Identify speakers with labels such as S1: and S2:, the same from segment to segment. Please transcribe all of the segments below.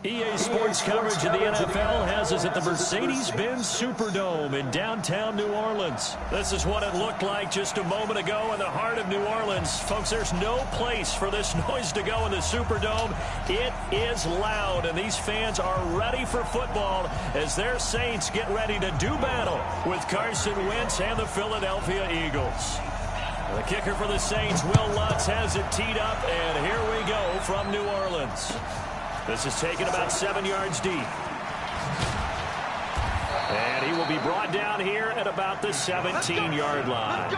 S1: EA Sports coverage of the NFL has us at the Mercedes-Benz Superdome in downtown New Orleans. This is what it looked like just a moment ago in the heart of New Orleans. Folks, there's no place for this noise to go in the Superdome. It is loud, and these fans are ready for football as their Saints get ready to do battle with Carson Wentz and the Philadelphia Eagles. The kicker for the Saints, Will Lutz, has it teed up, and here we go from New Orleans. This is taken about 7 yards deep. And he will be brought down here at about the 17-yard line.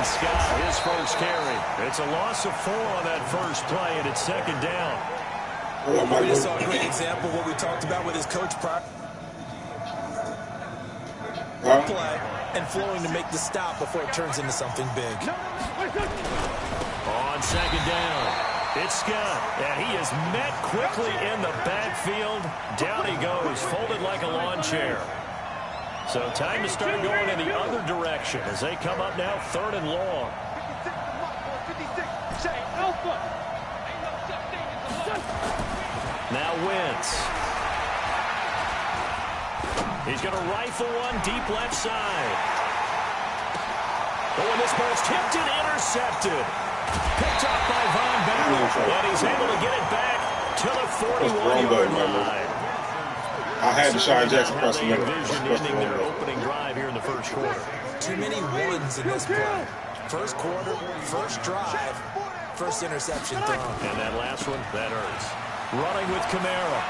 S1: Scott, his first carry. It's a loss of 4 on that first play, and it's second down.
S2: We just saw a great example of what we talked about with his coach prior play and flowing to make the stop before it turns into something big.
S1: On second down, it's Scott, and he is met quickly in the backfield. Down he goes, folded like a lawn chair. So time to start going in the other direction as they come up now 3rd and long. Now Wentz. He's going to rifle one deep left side. Oh, and this ball's tipped and intercepted. Picked up by Von Bell. And he's able to get it back to the 41-yard line.
S3: I had to Deshaun Jackson across the middle.
S1: Ending their opening drive here in the first quarter.
S2: Too many ones in this play. First quarter, first drive, first interception thrown.
S1: And that last one, that hurts. Running with Kamara.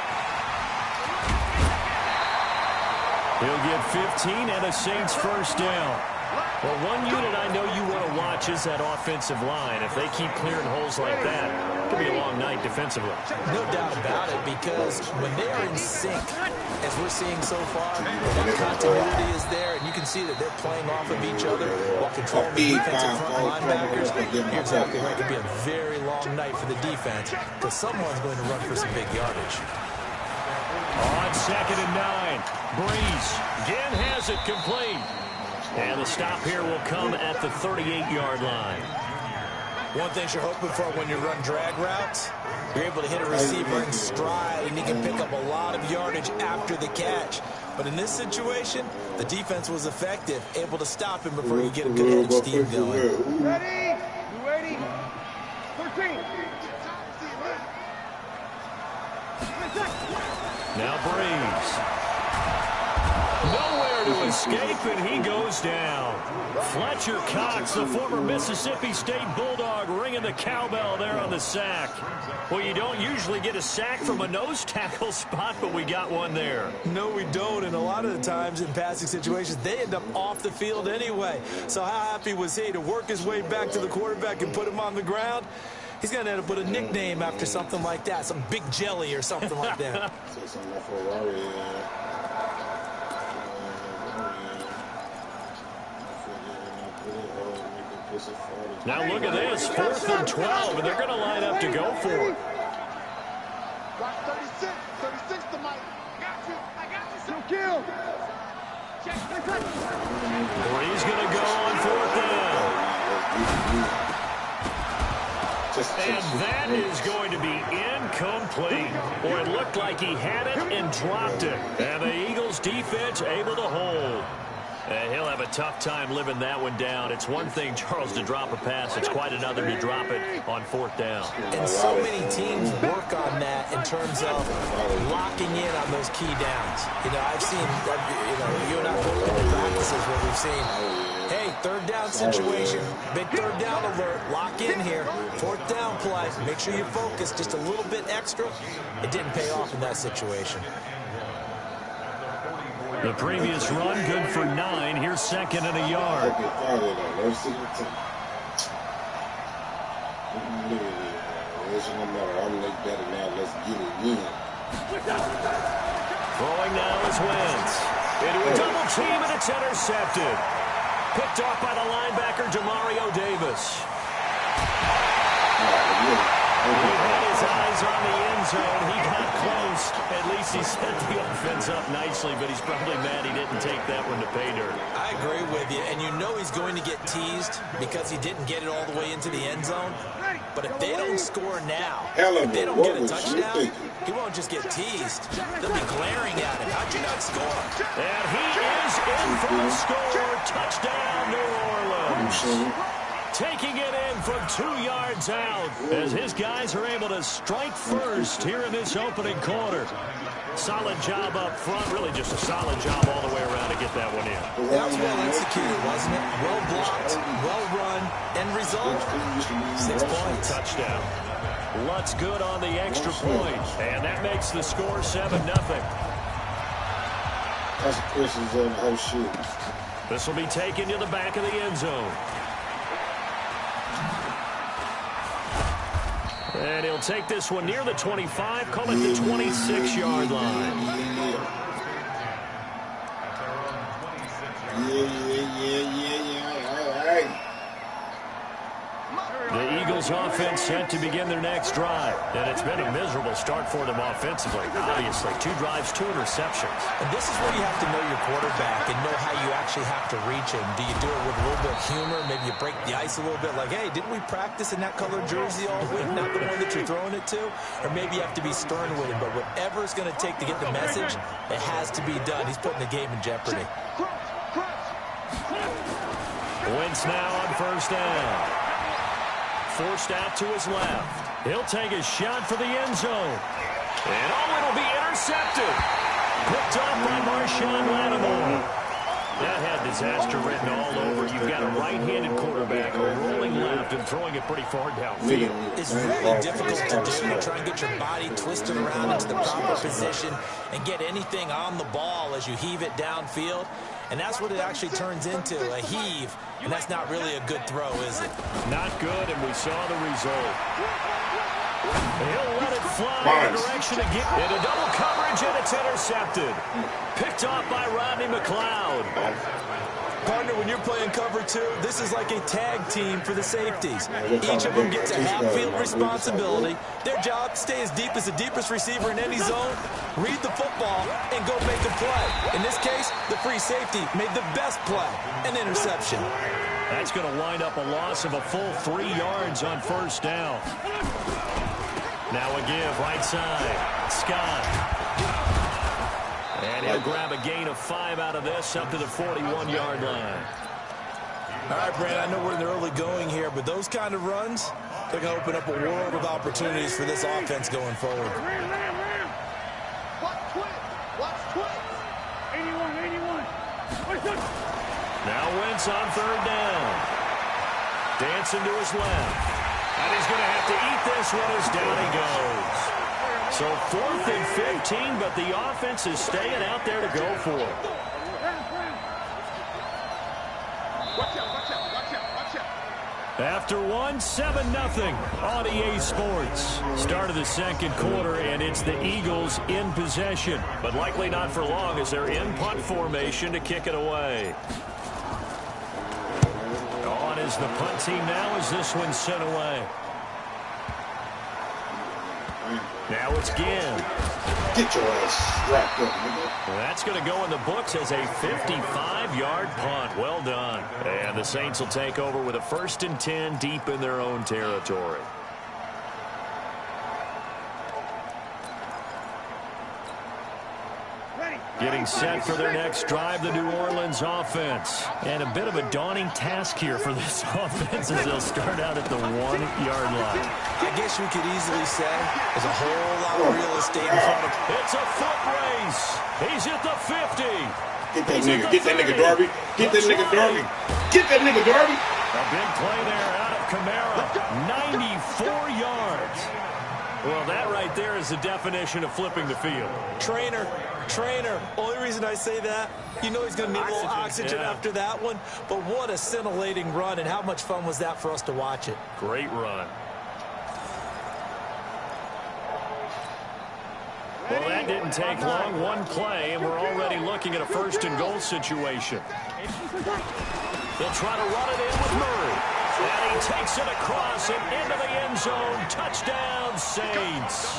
S1: He'll get 15 and a Saints first down. Well, one unit I know you want to watch is that offensive line. If they keep clearing holes like that, it could be a long night defensively.
S2: No doubt about it, because when they are in sync, as we're seeing so far, that continuity is there, and you can see that they're playing off of each other while controlling the defensive front linebackers. You're exactly right. It could be a very long night for the defense because someone's going to run for some big yardage.
S1: On 2nd and 9, Breeze again has it complete. And the stop here will come at the 38-yard line.
S2: One thing you're hoping for when you run drag routes, you're able to hit a receiver in stride, and he can pick up a lot of yardage after the catch. But in this situation, the defense was effective, able to stop him before you get a good edge steam going.
S4: Ready? You ready? 13.
S1: Now Breeze. Nowhere to escape, and he goes down. Fletcher Cox, the former Mississippi State Bulldog, ringing the cowbell there on the sack. Well, you don't usually get a sack from a nose tackle spot, but we got one there.
S2: No, we don't, and a lot of the times in passing situations, they end up off the field anyway. So how happy was he to work his way back to the quarterback and put him on the ground? He's going to end up with a nickname after something like that, some Big Jelly or something like that.
S1: Now look at this, 4th and 12, and they're going to line up to go for it.
S4: 36 to Mike. I got you. No kill.
S1: He's going to go on 4th down. And that is going to be incomplete. Boy, it looked like he had it and dropped it. And the Eagles defense able to hold. And he'll have a tough time living that one down. It's one thing, Charles, to drop a pass. It's quite another to drop it on 4th down.
S2: And so many teams work on that in terms of locking in on those key downs. You know, I've seen, you and I both in practices where we've seen, hey, 3rd down situation, big 3rd down alert, lock in here, 4th down play, make sure you focus just a little bit extra. It didn't pay off in that situation.
S1: The previous run, good for 9. Here's 2nd and a yard. Throwing now is Wentz. Into a double team, and it's intercepted. Picked off by the linebacker, Demario Davis. He had his eyes on the end zone. He got close. At least he set the offense up nicely, but he's probably mad he didn't take that one to pay dirt.
S2: I agree with you, and you know he's going to get teased because he didn't get it all the way into the end zone. But if they don't score now, if they don't get a touchdown, he won't just get teased. They'll be glaring at him. How'd you not score?
S1: And he is in for the score. Touchdown, New Orleans. Taking it in from 2 yards out as his guys are able to strike first here in this opening quarter. Solid job up front, really just a solid job all the way around to get that one in.
S2: That was well executed, wasn't it? Well blocked, well run, end result, 6 points.
S1: Touchdown. Lutz good on the extra point, and that makes the score 7-0.
S3: That's the questions on the whole shit.
S1: This will be taken to the back of the end zone. And he'll take this one near the 25, call it the 26-yard line.
S3: All right.
S1: The Eagles offense set to begin their next drive. And it's been a miserable start for them offensively. Obviously, 2 drives, 2 interceptions.
S2: And this is where you have to know your quarterback and know how you actually have to reach him. Do you do it with a little bit of humor? Maybe you break the ice a little bit like, hey, didn't we practice in that colored jersey all week? Not the one that you're throwing it to? Or maybe you have to be stern with him. But whatever it's going to take to get the message, it has to be done. He's putting the game in jeopardy.
S1: Wentz now on first down. Forced out to his left. He'll take a shot for the end zone. And it'll be intercepted. Picked off by Marshawn Lattimore. That had disaster written all over. You've got a right-handed quarterback rolling left and throwing it pretty far downfield.
S2: It's really difficult to do. You try and get your body twisted around into the proper position and get anything on the ball as you heave it downfield. And that's what it actually turns into, a heave. And that's not really a good throw, is it?
S1: Not good, and we saw the result. He'll let it fly in the direction again. Into double coverage, and it's intercepted. Picked off by Rodney McLeod.
S2: Partner, when you're playing cover 2, this is like a tag team for the safeties. Each of them gets a half-field responsibility. Their job, stay as deep as the deepest receiver in any zone, read the football, and go make a play. In this case, the free safety made the best play, an interception.
S1: That's going to wind up a loss of a full 3 yards on first down. Now a give, right side. Scott. And he'll grab a gain of 5 out of this up to the 41-yard line.
S2: All right, Brad, I know we're in the early going here, but those kind of runs, they're going to open up a world of opportunities for this offense going forward.
S4: Watch twit. 81.
S1: Now Wentz on third down. Dancing to his left. And he's going to have to eat this one as down he goes. So 4th and 15, but the offense is staying out there to go for it.
S4: Watch out.
S1: After one, 7-0 on EA Sports. Start of the second quarter, and it's the Eagles in possession. But likely not for long as they're in punt formation to kick it away. On is the punt team now as this one's sent away. Now it's Ginn.
S3: Get your ass wrapped up, nigga.
S1: That's going to go in the books as a 55-yard punt. Well done. And the Saints will take over with a 1st and 10 deep in their own territory. Getting set for their next drive, the New Orleans offense. And a bit of a daunting task here for this offense as they'll start out at the 1-yard line.
S2: I guess we could easily say there's a whole lot of real estate in front of him.
S1: It's a foot race. He's at the 50.
S3: Get that nigga Darby. Get that nigga Darby.
S1: A big play there out of Kamara. 94 yards. Well, that right there is the definition of flipping the field.
S2: Trainer. Only reason I say that, you know he's going to need a little oxygen after that one. But what a scintillating run, and how much fun was that for us to watch it.
S1: Great run. Well, that didn't Won't take long, one play, and we're already looking at a first-and-goal situation. They'll try to run it in with Murray. And he takes it across and into the end zone. Touchdown, Saints.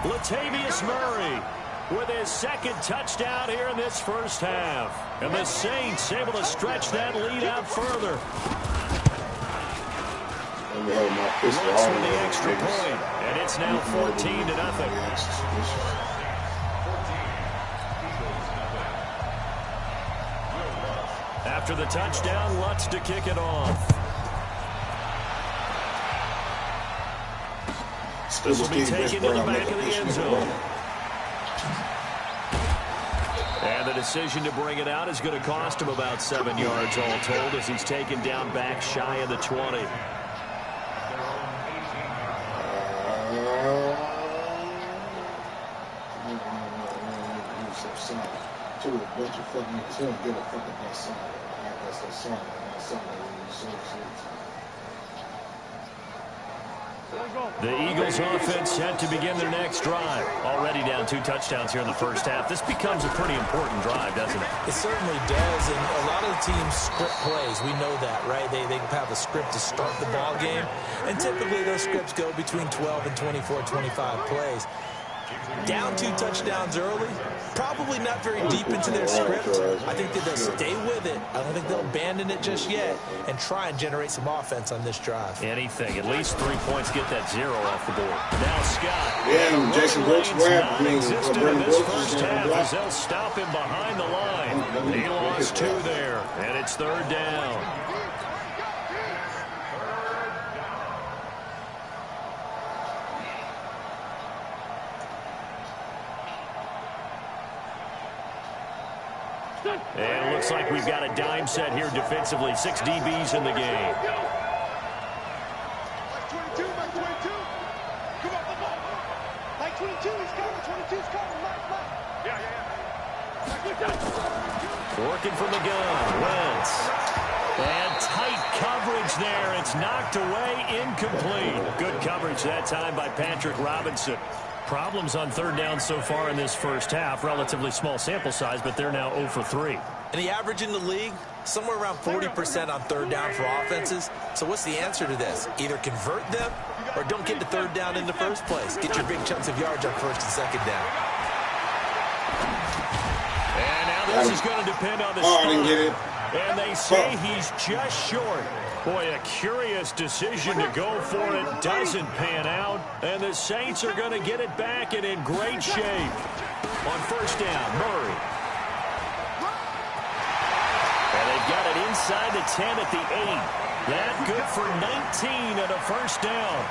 S1: Latavius Murray with his second touchdown here in this first half. And the Saints able to stretch that lead out further. Looks for the extra point, and it's now 14-0. After the touchdown, Lutz to kick it off. This will be taken to the back of the end zone. And the decision to bring it out is going to cost him about 7 yards all told as he's taken down back shy of the 20. The Eagles offense set to begin their next drive. Already down 2 touchdowns here in the first half. This becomes a pretty important drive, doesn't it?
S2: It certainly does, and a lot of the teams script plays. We know that, right? They have a script to start the ball game, and typically those scripts go between 12 and 24, 25 plays. Down 2 touchdowns early, probably not very deep into their script. I think that they'll stay with it. I don't think they'll abandon it just yet and try and generate some offense on this drive.
S1: Anything. At least 3 points get that 0 off the board. Now Scott.
S3: Yeah, Jason Brooks grabbed me.
S1: Non-existent in this first half as they'll stop him behind the line. He lost 2 there, and it's 3rd down. And it looks like we've got a dime set here defensively. 6 DBs in the game.
S4: Like 22, like 22. Come on, come on. Like 22, he's coming. 22's coming. Mike.
S1: Working from the gun. Wentz. And tight coverage there. It's knocked away, incomplete. Good coverage that time by Patrick Robinson. Problems on 3rd down so far in this first half. Relatively small sample size, but they're now 0 for 3.
S2: And the average in the league, somewhere around 40% on 3rd down for offenses. So what's the answer to this? Either convert them or don't get to 3rd down in the first place. Get your big chunks of yards on 1st and 2nd down.
S1: And now this is going to depend on the
S3: I didn't get it.
S1: And they say he's just short. Boy, a curious decision to go for it. Doesn't pan out. And the Saints are going to get it back and in great shape. On 1st down, Murray. And they've got it inside the 10 at the 8. That good for 19 and a 1st down.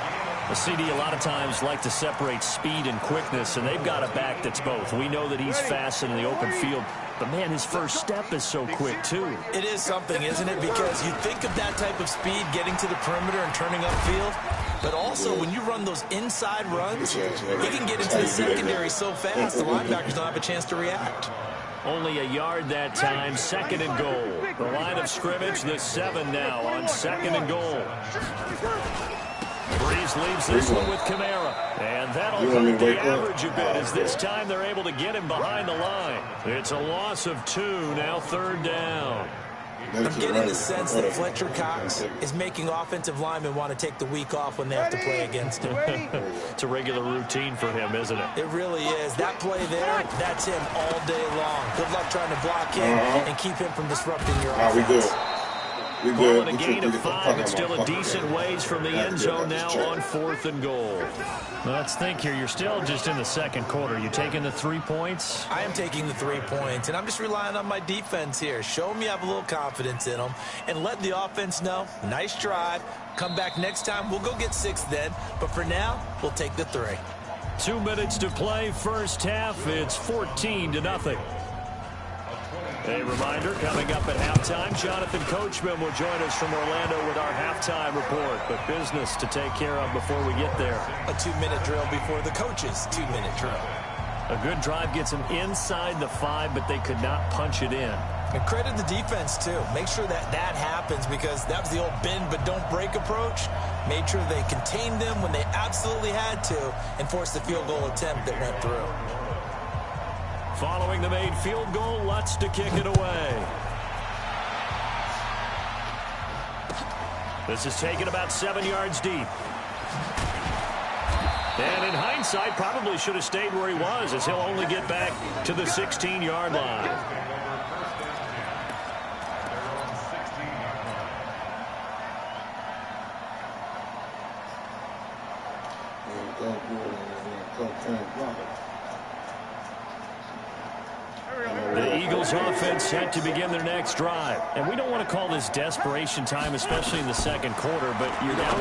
S1: The CD a lot of times like to separate speed and quickness, and they've got a back that's both. We know that he's fast in the open field, but, man, his first step is so quick, too.
S2: It is something, isn't it? Because you think of that type of speed getting to the perimeter and turning upfield, but also when you run those inside runs, he can get into the secondary so fast the linebackers don't have a chance to react.
S1: Only a yard that time, 2nd and goal. The line of scrimmage, the 7 now on 2nd and goal. Breeze leaves this one with Kamara. And that'll hurt the average a bit as this time they're able to get him behind the line. It's a loss of 2, now 3rd down.
S2: I'm getting the sense that Fletcher Cox is making offensive linemen want to take the week off when they have to play against him.
S1: It's a regular routine for him, isn't it?
S2: It really is. That play there, that's him all day long. Good luck trying to block him and keep him from disrupting your offense.
S3: We good. We
S1: good. Ball a gain of 5. It's still a decent ways from the end zone now on 4th and goal. Let's think here. You're still just in the 2nd quarter. You taking the 3 points?
S2: I am taking the 3 points, and I'm just relying on my defense here. Show them you have a little confidence in them, and let the offense know, nice drive. Come back next time. We'll go get 6 then, but for now, we'll take the 3.
S1: 2 minutes to play. First half, it's 14-0. A reminder, coming up at halftime, Jonathan Coachman will join us from Orlando with our halftime report. But business to take care of before we get there.
S2: A 2-minute drill before the coach's 2-minute drill.
S1: A good drive gets them inside the 5, but they could not punch it in.
S2: And credit the defense, too. Make sure that happens because that was the old bend but don't break approach. Made sure they contained them when they absolutely had to and forced the field goal attempt that went through.
S1: Following the made field goal, Lutz to kick it away. This is taken about 7 yards deep. And in hindsight, probably should have stayed where he was, as he'll only get back to the 16-yard line. The Eagles offense set to begin their next drive. And we don't want to call this desperation time, especially in the second quarter, but you're down.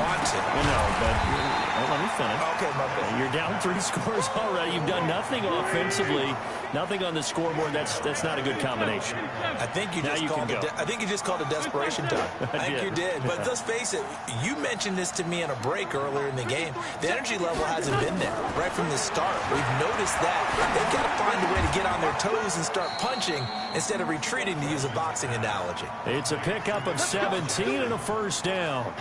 S1: Let me finish.
S2: Okay, my bad.
S1: You're down 3 scores already. You've done nothing offensively, nothing on the scoreboard. That's not a good combination.
S2: I think you just called it desperation time. I think you did. But let's face it, you mentioned this to me in a break earlier in the game. The energy level hasn't been there right from the start. We've noticed that. They've got to find a way to get on their toes and start punching instead of retreating, to use a boxing analogy.
S1: It's a pickup of 17 and a first down.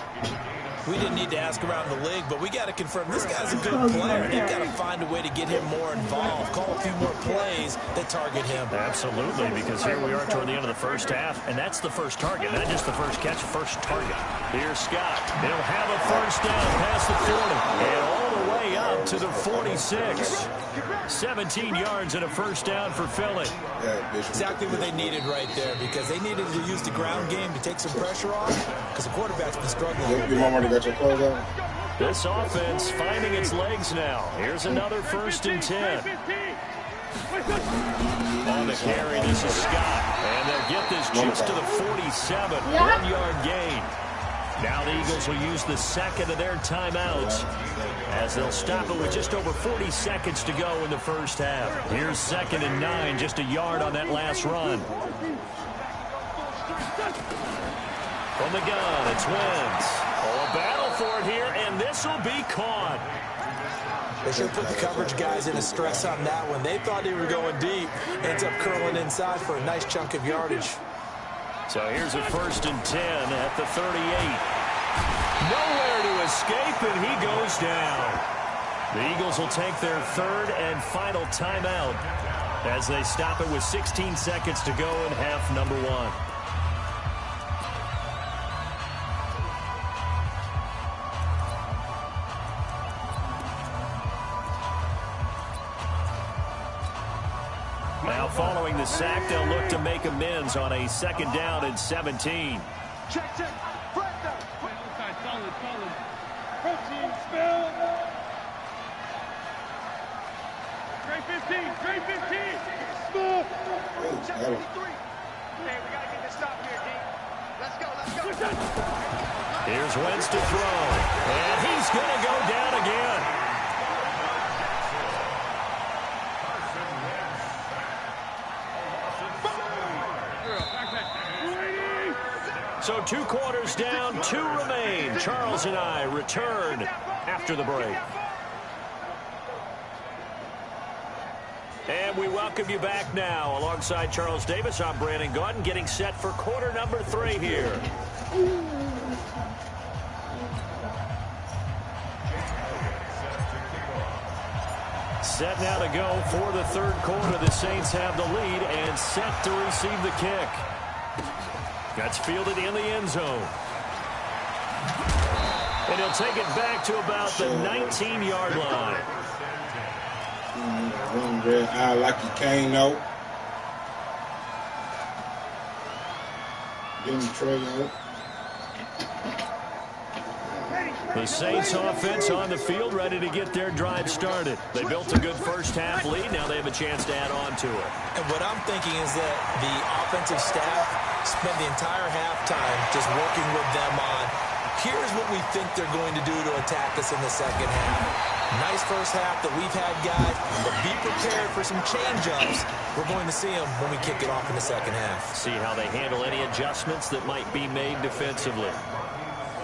S2: We didn't need to ask around the league, but we got to confirm this guy's a good player. They've got to find a way to get him more involved, call a few more plays that target him.
S1: Absolutely, because here we are toward the end of the first half, and that's the first target, not just the first catch, first target. Here's Scott. He'll have a first down past the 40 and all the way up to the 46. 17 yards and a first down for Philly.
S2: Exactly what they needed right there, because they needed to use the ground game to take some pressure off, because the quarterback's been struggling.
S1: This offense finding its legs now. Here's another 1st and 10. On the carry, this is Scott. And they'll get this just to the 47. 1-yard gain. Now the Eagles will use the second of their timeouts as they'll stop it with just over 40 seconds to go in the first half. Here's 2nd and 9, just a yard on that last run. From the gun, it's Wentz. A battle for it here, and this will be caught.
S2: They should put the coverage guys in a stress on that one. They thought they were going deep. Ends up curling inside for a nice chunk of yardage.
S1: So here's a 1st and 10 at the 38. Nowhere to escape, and he goes down. The Eagles will take their 3rd and final timeout as they stop it with 16 seconds to go in half number 1. Now following the sack, they'll look to make amends on a 2nd down and 17.
S4: Check. Solid. Protein spill. Trey 15. Spill. Check 53. Hey, we got to get this stop here, D. Let's go.
S1: Here's Wentz to throw. And he's going to go down again. So 2 quarters down, 2 remain. Charles and I return after the break. And we welcome you back now. Alongside Charles Davis, I'm Brandon Gaudin, getting set for quarter number 3 here. Set now to go for the 3rd quarter. The Saints have the lead and set to receive the kick. That's fielded in the end zone. And he'll take it back to about the 19-yard line.
S3: One red eye like you can't know. Getting Trey out.
S1: The Saints offense on the field, ready to get their drive started. They built a good first half lead. Now they have a chance to add on to it.
S2: And what I'm thinking is that the offensive staff spent the entire halftime just working with them on, here's what we think they're going to do to attack us in the second half. Nice first half that we've had, guys, but be prepared for some change-ups. We're going to see them when we kick it off in the second half.
S1: See how they handle any adjustments that might be made defensively.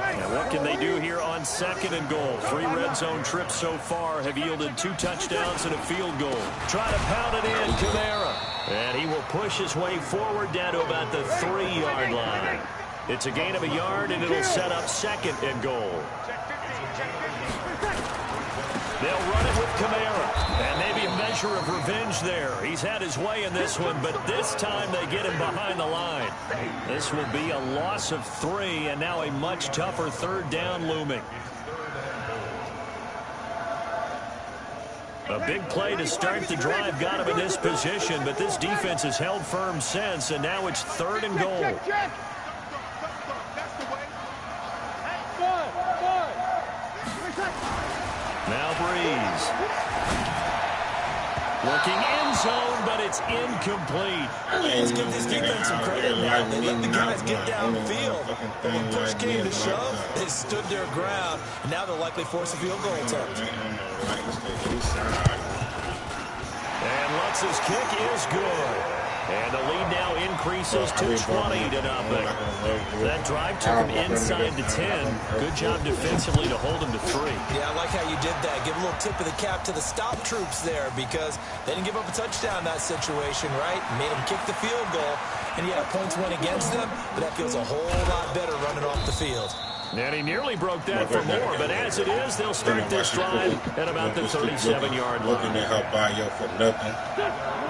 S1: And what can they do here on 2nd and goal? 3 red zone trips so far have yielded 2 touchdowns and a field goal. Try to pound it in, Kamara. And he will push his way forward down to about the 3-yard line. It's a gain of a yard, and it'll set up 2nd and goal. They'll run it with Kamara. And maybe a measure of revenge there. He's had his way in this one, but this time they get him behind the line. This will be a loss of 3, and now a much tougher third down looming. A big play to start the drive got him in this position, but this defense has held firm since, and now it's 3rd and goal. Now Breeze. Looking end zone, but it's incomplete.
S2: Let's give this defense some credit now. They let the guys get downfield. But when push came to shove, they stood their ground. And now they'll likely force a field goal attempt.
S1: And Lutz's kick is good. And the lead now increases to 20-0. That drive took him inside to 10. Good job defensively to hold him to 3.
S2: Yeah, I like how you did that. Give a little tip of the cap to the stop troops there because they didn't give up a touchdown in that situation, right? Made them kick the field goal. And yeah, points went against them, but that feels a whole lot better running off the field.
S1: And he nearly broke that for more, but as it is, they'll start this drive at about the 37-yard line.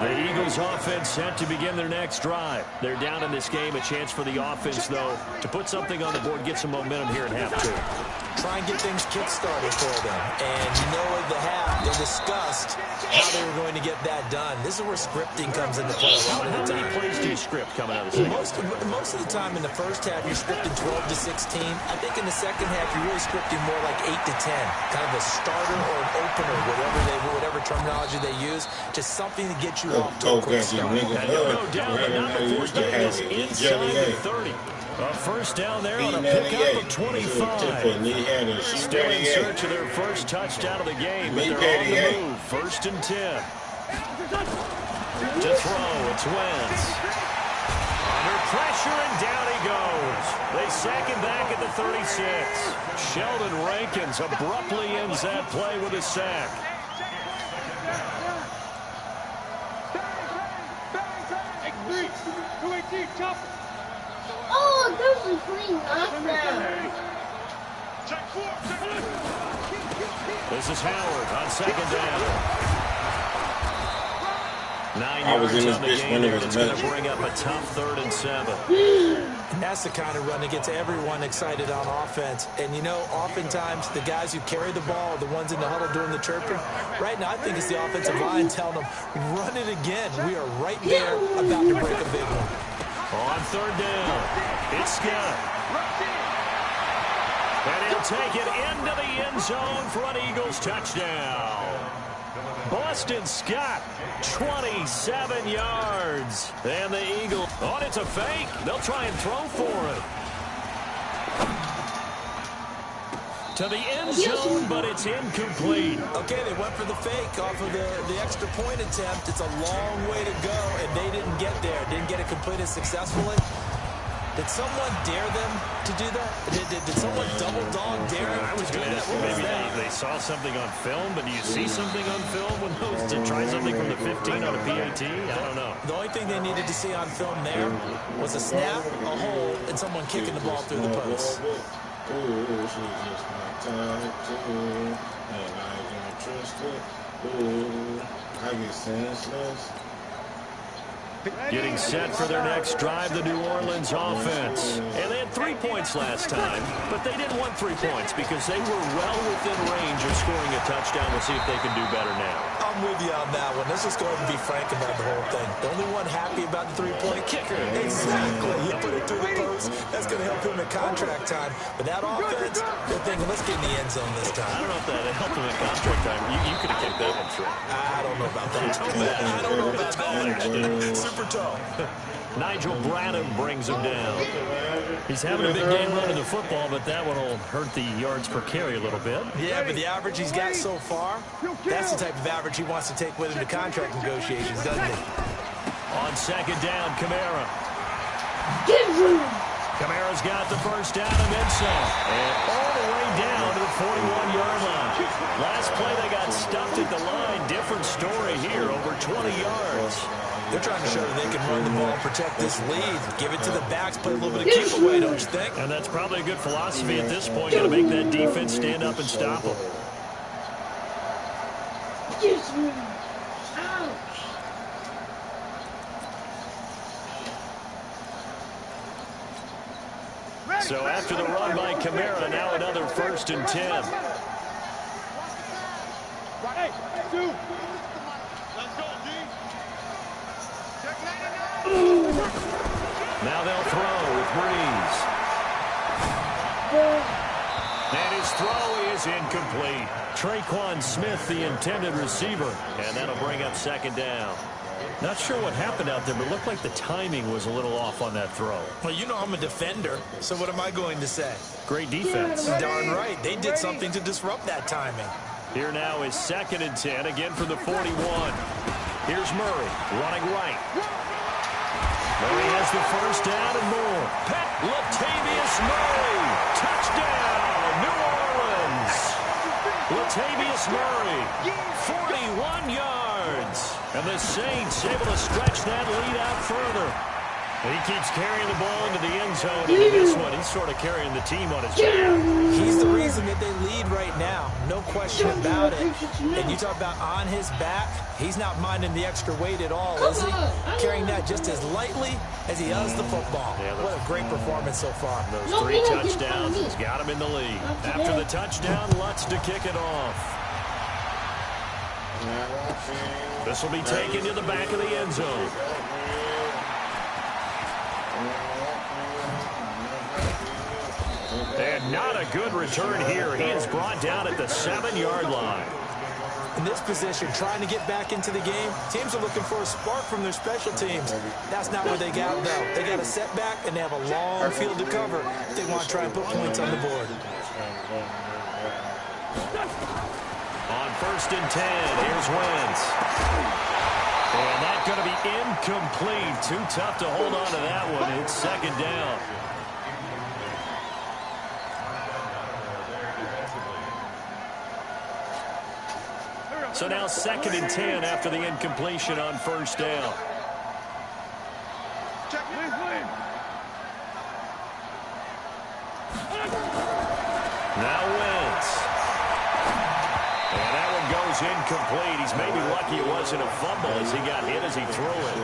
S1: The Eagles offense set to begin their next drive. They're down in this game. A chance for the offense, though, to put something on the board, get some momentum here at half-2.
S2: Try and get things kick-started for them. And you know at the half, they discussed how they were going to get that done. This is where scripting comes into play.
S1: How many plays do you script coming out of the second?
S2: Most of the time in the first half, you're scripting 12 to 16. I think in the second half, you're really scripting more like 8 to 10. Kind of a starter or an opener, whatever terminology they use. Just something to get you off to a quick start.
S1: And he'll go down, but not before getting this inside the 30. A first down there on a pickup of 25. Still in search of their first touchdown of the game, but they're on the move. 1st and 10. To throw, it's Wentz. Under pressure, and down he goes. They sack him back at the 36. Sheldon Rankins abruptly ends that play with a sack.
S5: Oh, there's a clean knockdown.
S1: This is Howard on 2nd down. 9
S3: I was
S1: yards
S3: in this
S1: on the
S3: bitch
S1: game
S3: when it
S1: there.
S3: was
S1: It's going to
S3: nuts.
S1: bring up a tough 3rd and 7.
S2: And that's the kind of run that gets everyone excited on offense. And, you know, oftentimes the guys who carry the ball are the ones in the huddle doing the chirping. Right now, I think it's the offensive line telling them, run it again. We are right there about to break a big one.
S1: On 3rd down, it's Scott. And he'll take it into the end zone for an Eagles touchdown. Boston Scott, 27 yards. And the Eagles, oh, it's a fake. They'll try and throw for it. To the end zone, but it's incomplete.
S2: Okay, they went for the fake off of the extra point attempt. It's a long way to go, and they didn't get there. Didn't get it completed successfully. Did someone dare them to do that? Did someone double dog dare them
S1: I was
S2: to do
S1: going to
S2: that?
S1: ask,
S2: What was
S1: maybe
S2: that?
S1: they saw something on film, but do you see something on film when those to try something from the 15 on a PAT? I don't know.
S2: The only thing they needed to see on film there was a snap, a hold, and someone kicking the ball through the post.
S1: Getting set for their next drive, the New Orleans offense. And they had 3 points last time, but they didn't want 3 points because they were well within range of scoring a touchdown. We'll see if they can do better now.
S2: I'm with you on that one. Let's just go ahead and be frank about the whole thing. The only one happy about the three-point kicker. Exactly. You put it through the post. That's going to help him at contract time. But that offense, they're thinking, let's get in the end zone this time.
S1: I don't know if that helped them at contract time. You could have kicked that one through.
S2: I don't know about that. I don't know about that. Super tall.
S1: Nigel Bradham brings him down. He's having a big game running the football, but that one will hurt the yards per carry a little bit.
S2: Yeah, but the average he's got so far, that's the type of average he wants to take with him to contract negotiations, doesn't he?
S1: On 2nd down, Kamara. Kamara's got the first down and then some. And all the way down to the 41-yard line. Last play, they got stuffed at the line. Different story here, over 20 yards.
S2: They're trying to show that they can run the ball and protect this lead. Give it to the backs, play a little bit of keep away, don't you think?
S1: And that's probably a good philosophy at this point. Got to make that defense stand up and stop them. So after the run by Kamara, now another 1st and 10.
S4: Hey, 2. Let's go, D.
S1: Now they'll throw with Breeze. And his throw is incomplete. Traquan Smith, the intended receiver. And that'll bring up 2nd down. Not sure what happened out there, but it looked like the timing was a little off on that throw.
S2: Well, you know I'm a defender, so what am I going to say?
S1: Great defense.
S2: Darn right. They did something to disrupt that timing.
S1: Here now is 2nd and 10, again from the 41. Here's Murray, running right. Murray has the 1st down and more. Pat Latavius Murray, touchdown, New Orleans. Latavius Murray, 41 yards. And the Saints able to stretch that lead out further. He keeps carrying the ball into the end zone. And in this one, he's sort of carrying the team on his back.
S2: He's the reason that they lead right now. No question about it. And you talk about on his back, he's not minding the extra weight at all, is he? Carrying that just as lightly as he does the football. Yeah, what a great performance so far.
S1: Those 3 touchdowns has got him in the lead. After the touchdown, Lutz to kick it off. This will be taken to the back of the end zone. And not a good return here. He is brought down at the 7-yard line.
S2: In this position, trying to get back into the game, teams are looking for a spark from their special teams. That's not what they got, though. They got a setback, and they have a long field to cover if they want to try and put points on the board.
S1: On 1st and 10, here's Wentz. And that's going to be incomplete. Too tough to hold on to that one. It's 2nd down. So now 2nd and 10 after the incompletion on 1st down. Now Wentz. And that one goes incomplete. He's maybe lucky it wasn't a fumble as he got hit as he threw it.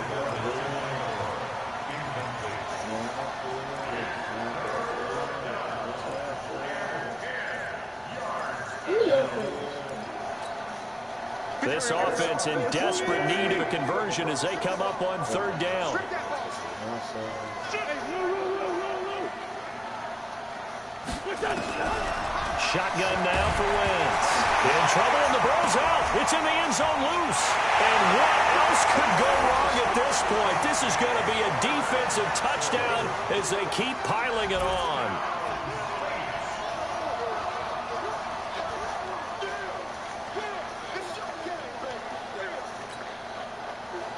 S1: This offense in desperate need of a conversion as they come up on 3rd down. Shotgun now for Wentz. In trouble, and the ball's out. It's in the end zone loose. And what else could go wrong at this point? This is going to be a defensive touchdown as they keep piling it on.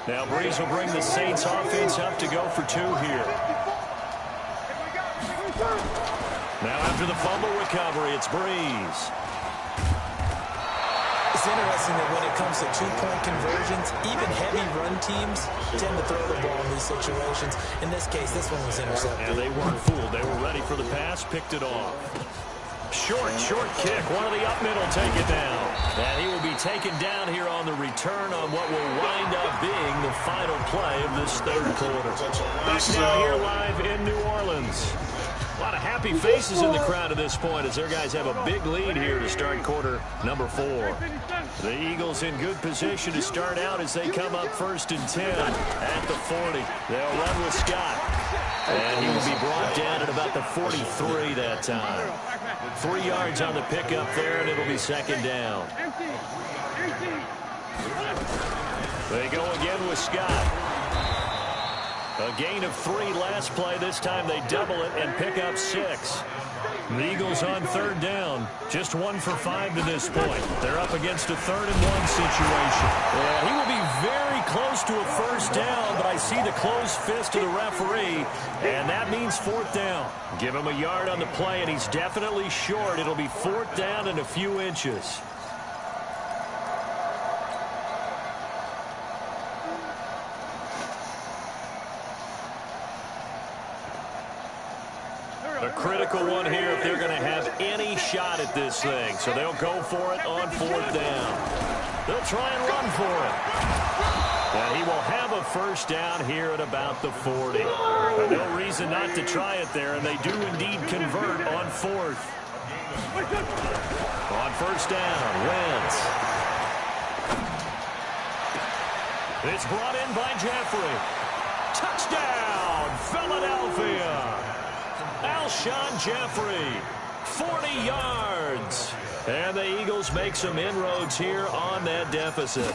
S1: Now Breeze will bring the Saints offense up to go for 2 here. Now after the fumble recovery, it's Breeze.
S2: It's interesting that when it comes to 2-point conversions, even heavy run teams tend to throw the ball in these situations. In this case, this one was intercepted.
S1: And they weren't fooled. They were ready for the pass, picked it off. Short kick. One of the up middle take it down. And he will be taken down here on the return on what will wind up being the final play of this 3rd quarter. Back now here live in New Orleans. A lot of happy faces in the crowd at this point as their guys have a big lead here to start quarter number 4. The Eagles in good position to start out as they come up 1st and 10 at the 40. They'll run with Scott. And he will be brought down at about the 43 that time. 3 yards on the pickup there, and it'll be 2nd down. They go again with Scott. A gain of 3 last play. This time they double it and pick up 6. The Eagles on 3rd down. Just 1 for 5 to this point. They're up against a 3rd and 1 situation. Yeah, he will be very close to a 1st down, but I see the closed fist of the referee, and that means 4th down. Give him a yard on the play, and he's definitely short. It'll be 4th down and a few inches. A critical one here if they're going to have any shot at this thing, so they'll go for it on 4th down. They'll try and run for it. And he will have a first down here at about the 40. No reason not to try it there, and they do indeed convert on 4th. On 1st down, Wentz. It's brought in by Jeffrey. Touchdown, Philadelphia. Alshon Jeffrey, 40 yards. And the Eagles make some inroads here on that deficit.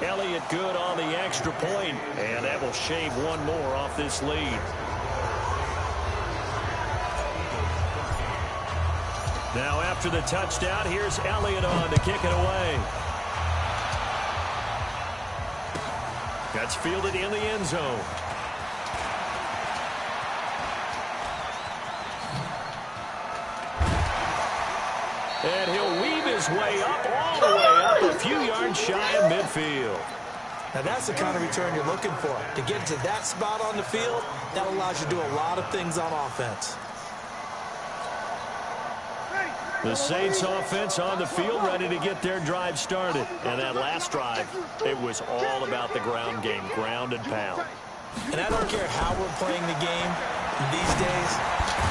S1: Elliott good on the extra point, and that will shave one more off this lead. Now after the touchdown, here's Elliott on to kick it away. That's fielded in the end zone. And he'll weave his way up, all the way up, a few yards shy of midfield.
S2: Now that's the kind of return you're looking for. To get to that spot on the field, that allows you to do a lot of things on offense.
S1: The Saints offense on the field, ready to get their drive started. And that last drive, it was all about the ground game, ground and pound.
S2: And I don't care how we're playing the game these days,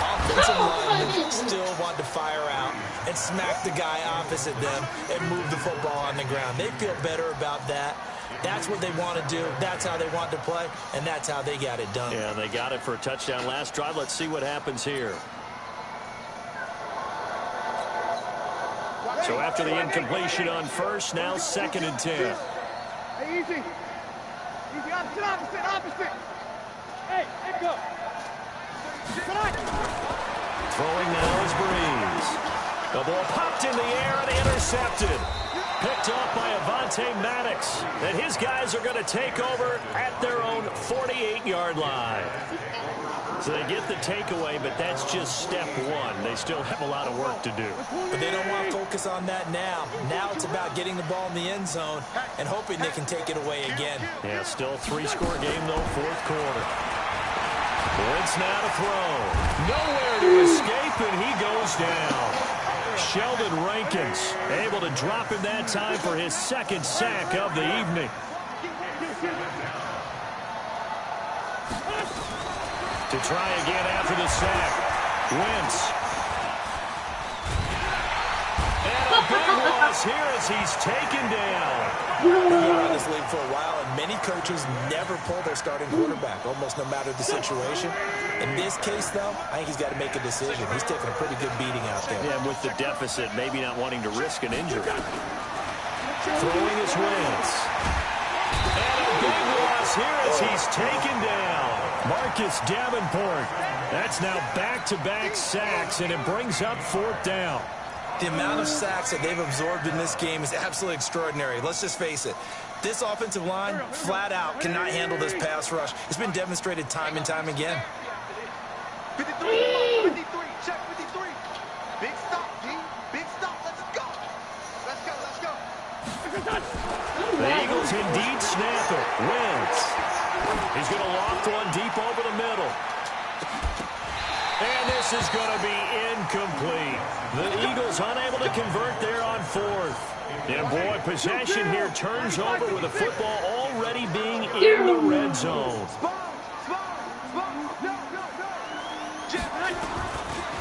S2: offensive linemen still want to fire out and smack the guy opposite them and move the football on the ground. They feel better about that. That's what they want to do. That's how they want to play, and that's how they got it done.
S1: Yeah, they got it for a touchdown last drive. Let's see what happens here. So after the incompletion on 1st, now 2nd and 10.
S4: Hey, easy. Easy, opposite. Hey, go.
S1: Throwing now is Breeze. The ball popped in the air and intercepted. Picked off by Avonte Maddox. And his guys are going to take over at their own 48-yard line. So they get the takeaway, but that's just step one. They still have a lot of work to do.
S2: But they don't want to focus on that now. Now it's about getting the ball in the end zone and hoping they can take it away again.
S1: Yeah, still a 3-score game, though, 4th quarter. Wentz now to throw. Nowhere to escape, and he goes down. Sheldon Rankins able to drop him that time for his 2nd sack of the evening. To try again after the sack. Wentz. And a big loss here as he's taken down.
S2: We've been around this league for a while, and many coaches never pull their starting quarterback, almost no matter the situation. In this case, though, I think he's got to make a decision. He's taking a pretty good beating out there.
S1: Yeah, with the deficit, maybe not wanting to risk an injury. Throwing his Wentz. And a big loss here as he's taken down. Marcus Davenport. That's now back-to-back sacks, and it brings up 4th down.
S2: The amount of sacks that they've absorbed in this game is absolutely extraordinary. Let's just face it. This offensive line, flat out, cannot handle this pass rush. It's been demonstrated time and time again.
S4: 53, check 53. Big stop, G. Big stop. Let's go.
S1: The Eagles indeed snap it. Wentz. He's going to loft one deep over the middle. And this is going to be incomplete. The Eagles unable to convert there on 4th. And boy, possession here turns over with the football already being in the red zone.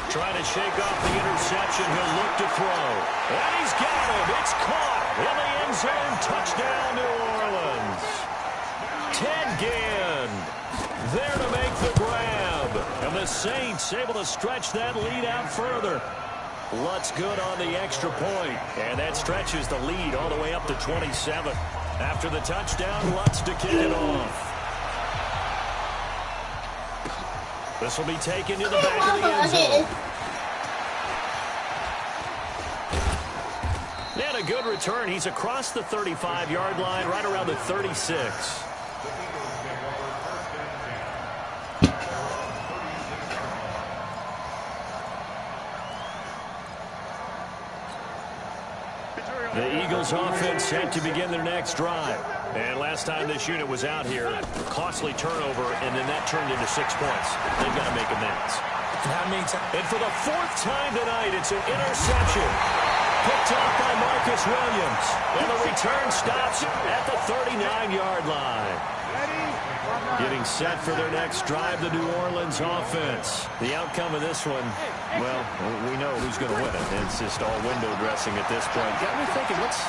S1: Trying to shake off the interception. He'll look to throw. And he's got it. It's caught in the end zone. Touchdown, New Orleans. Ted Ginn there to make the grab. And the Saints able to stretch that lead out further. Lutz good on the extra point. And that stretches the lead all the way up to 27. After the touchdown, Lutz to kick it off. This will be taken to the back of the end zone. And a good return. He's across the 35-yard line, right around the 36. The Eagles offense set to begin their next drive. And last time this unit was out here, costly turnover, and then that turned into 6 points. They've got to make amends.
S2: And how
S1: And for the 4th time tonight, it's an interception. Picked off by Marcus Williams. And the return stops at the 39-yard line. Getting set for their next drive, the New Orleans offense. The outcome of this one, well, we know who's going to win it. It's just all window dressing at this point. Got me thinking, what's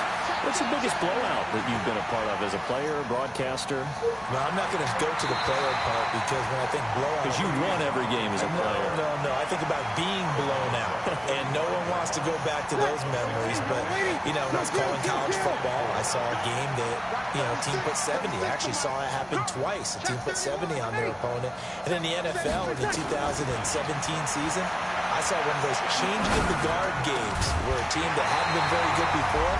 S1: the biggest blowout that you've been a part of as a player, broadcaster?
S2: No, I'm not going to go to the player part because when I think blowout...
S1: Because you won every game as a player.
S2: No. I think about being blown out. And no one wants to go back to those memories. But, when I was calling college football, I saw a game that, a team put 70. I actually saw it happen twice. A team put 70 on their opponent. And in the NFL, in the 2017 season, I saw one of those changing of the guard games where a team that hadn't been very good before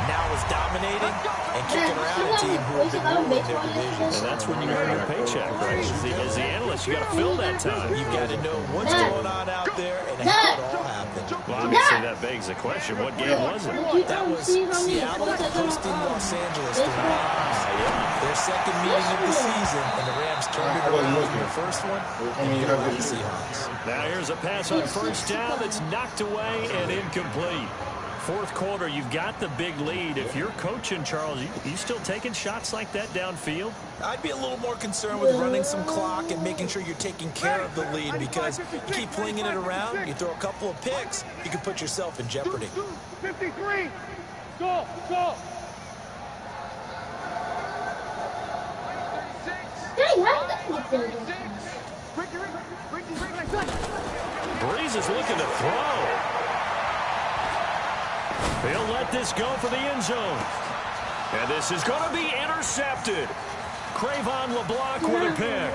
S2: now is dominating and kicking around a team who have been ruling their division.
S1: And that's when you earn your paycheck, right? As the analyst, you got to fill that time.
S2: You've got to know what's going on out there and how it all happened.
S1: Well, obviously that begs the question, what game was it?
S2: That was Seattle hosting Los Angeles to their second meeting of the season, and the Rams turned it around in the first one, and you got the Seahawks.
S1: Now here's a pass on first down that's knocked away and incomplete. 4th quarter, you've got the big lead. If you're coaching, Charles, you still taking shots like that downfield?
S2: I'd be a little more concerned with running some clock and making sure you're taking care of the lead, because you keep flinging it around, you throw a couple of picks, you can put yourself in jeopardy.
S4: 53. Go.
S1: Breeze is looking to throw. He'll let this go for the end zone. And this is going to be intercepted. Cravon LeBlanc with a pick.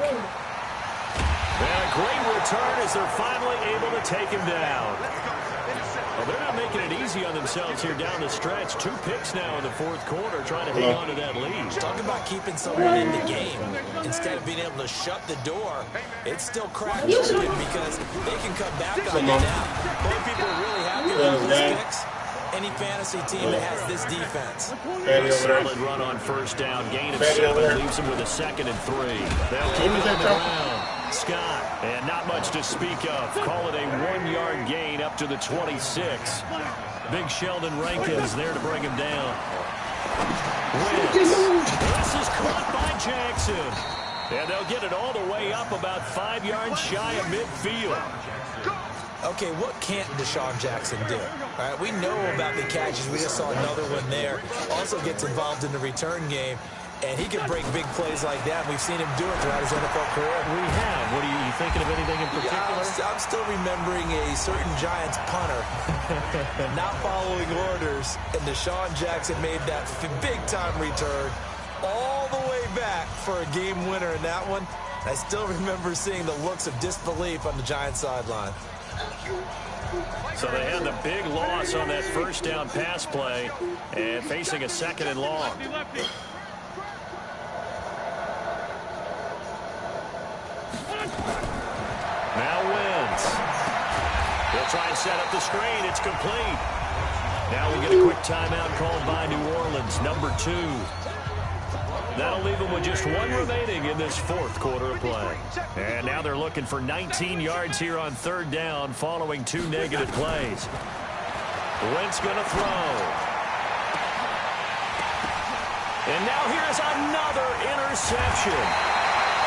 S1: And a great return as they're finally able to take him down. Well, they're not making it easy on themselves here down the stretch. 2 picks now in the 4th quarter, trying to hang on to that lead.
S2: Talk about keeping someone in the game. Instead of being able to shut the door, it's still cracked open because they can come back on you now. Boy, people are really happy with these picks. Any fantasy team that has this defense.
S1: Solid run on first down. Gain of 7 leaves them with a 2nd and 3. They'll keep it on the ground. Scott, and not much to speak of. Call it a 1-yard gain up to the 26. Big Sheldon Rankins there to bring him down. Wins. This is caught by Jackson. And they'll get it all the way up about 5 yards shy of midfield.
S2: Okay, what can't Deshaun Jackson do? All right, we know about the catches. We just saw another one there. Also gets involved in the return game, and he can break big plays like that. We've seen him do it throughout his NFL career.
S1: We have. What are you thinking of anything in particular?
S2: Yeah, I'm still remembering a certain Giants punter not following orders, and Deshaun Jackson made that big-time return all the way back for a game winner in that one. I still remember seeing the looks of disbelief on the Giants sideline.
S1: So they had the big loss on that first down pass play and facing a 2nd and long. Now wins. They'll try and set up the screen. It's complete. Now we get a quick timeout called by New Orleans, number 2. That'll leave them with just 1 remaining in this 4th quarter of play. And now they're looking for 19 yards here on 3rd down following 2 negative plays. Wentz going to throw. And now here's another interception.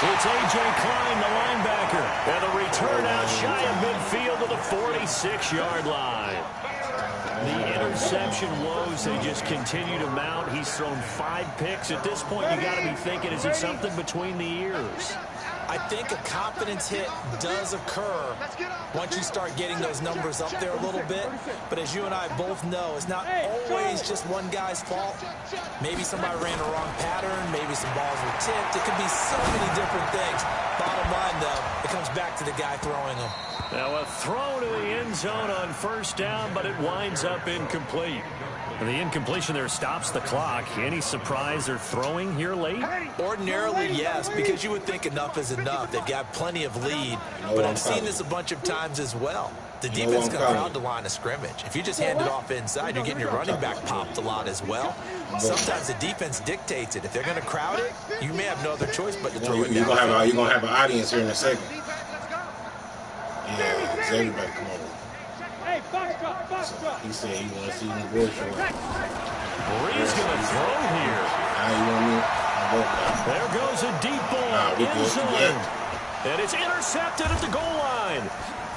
S1: It's A.J. Klein, the linebacker. And the return out shy of midfield to the 46-yard line. The interception woes, they just continue to mount. He's thrown 5 picks. At this point, you got to be thinking, is it something between the ears?
S2: I think a confidence hit does occur once you start getting those numbers up there a little bit. But as you and I both know, it's not always just one guy's fault. Maybe somebody ran a wrong pattern. Maybe some balls were tipped. It could be so many different things. Bottom line, though, it comes back to the guy throwing them.
S1: Now a throw to the end zone on first down, but it winds up incomplete. And the incompletion there stops the clock. Any surprise they're throwing here late?
S2: Ordinarily, yes, because you would think enough is enough. They've got plenty of lead, but I've seen this a bunch of times as well. The defense comes around the line of scrimmage. If you just hand it off inside, you're getting your running back popped a lot as well. Sometimes the defense dictates it. If they're going to crowd it, you may have no other choice but to throw it down.
S3: You're going to have an audience here in a second. Yeah. everybody come over.
S4: Hey, box drop, box drop.
S3: He said he wants to see him work.
S1: Bree's going to throw here.
S3: Now you know me.
S1: There goes a deep ball in zone. And it's intercepted at the goal line.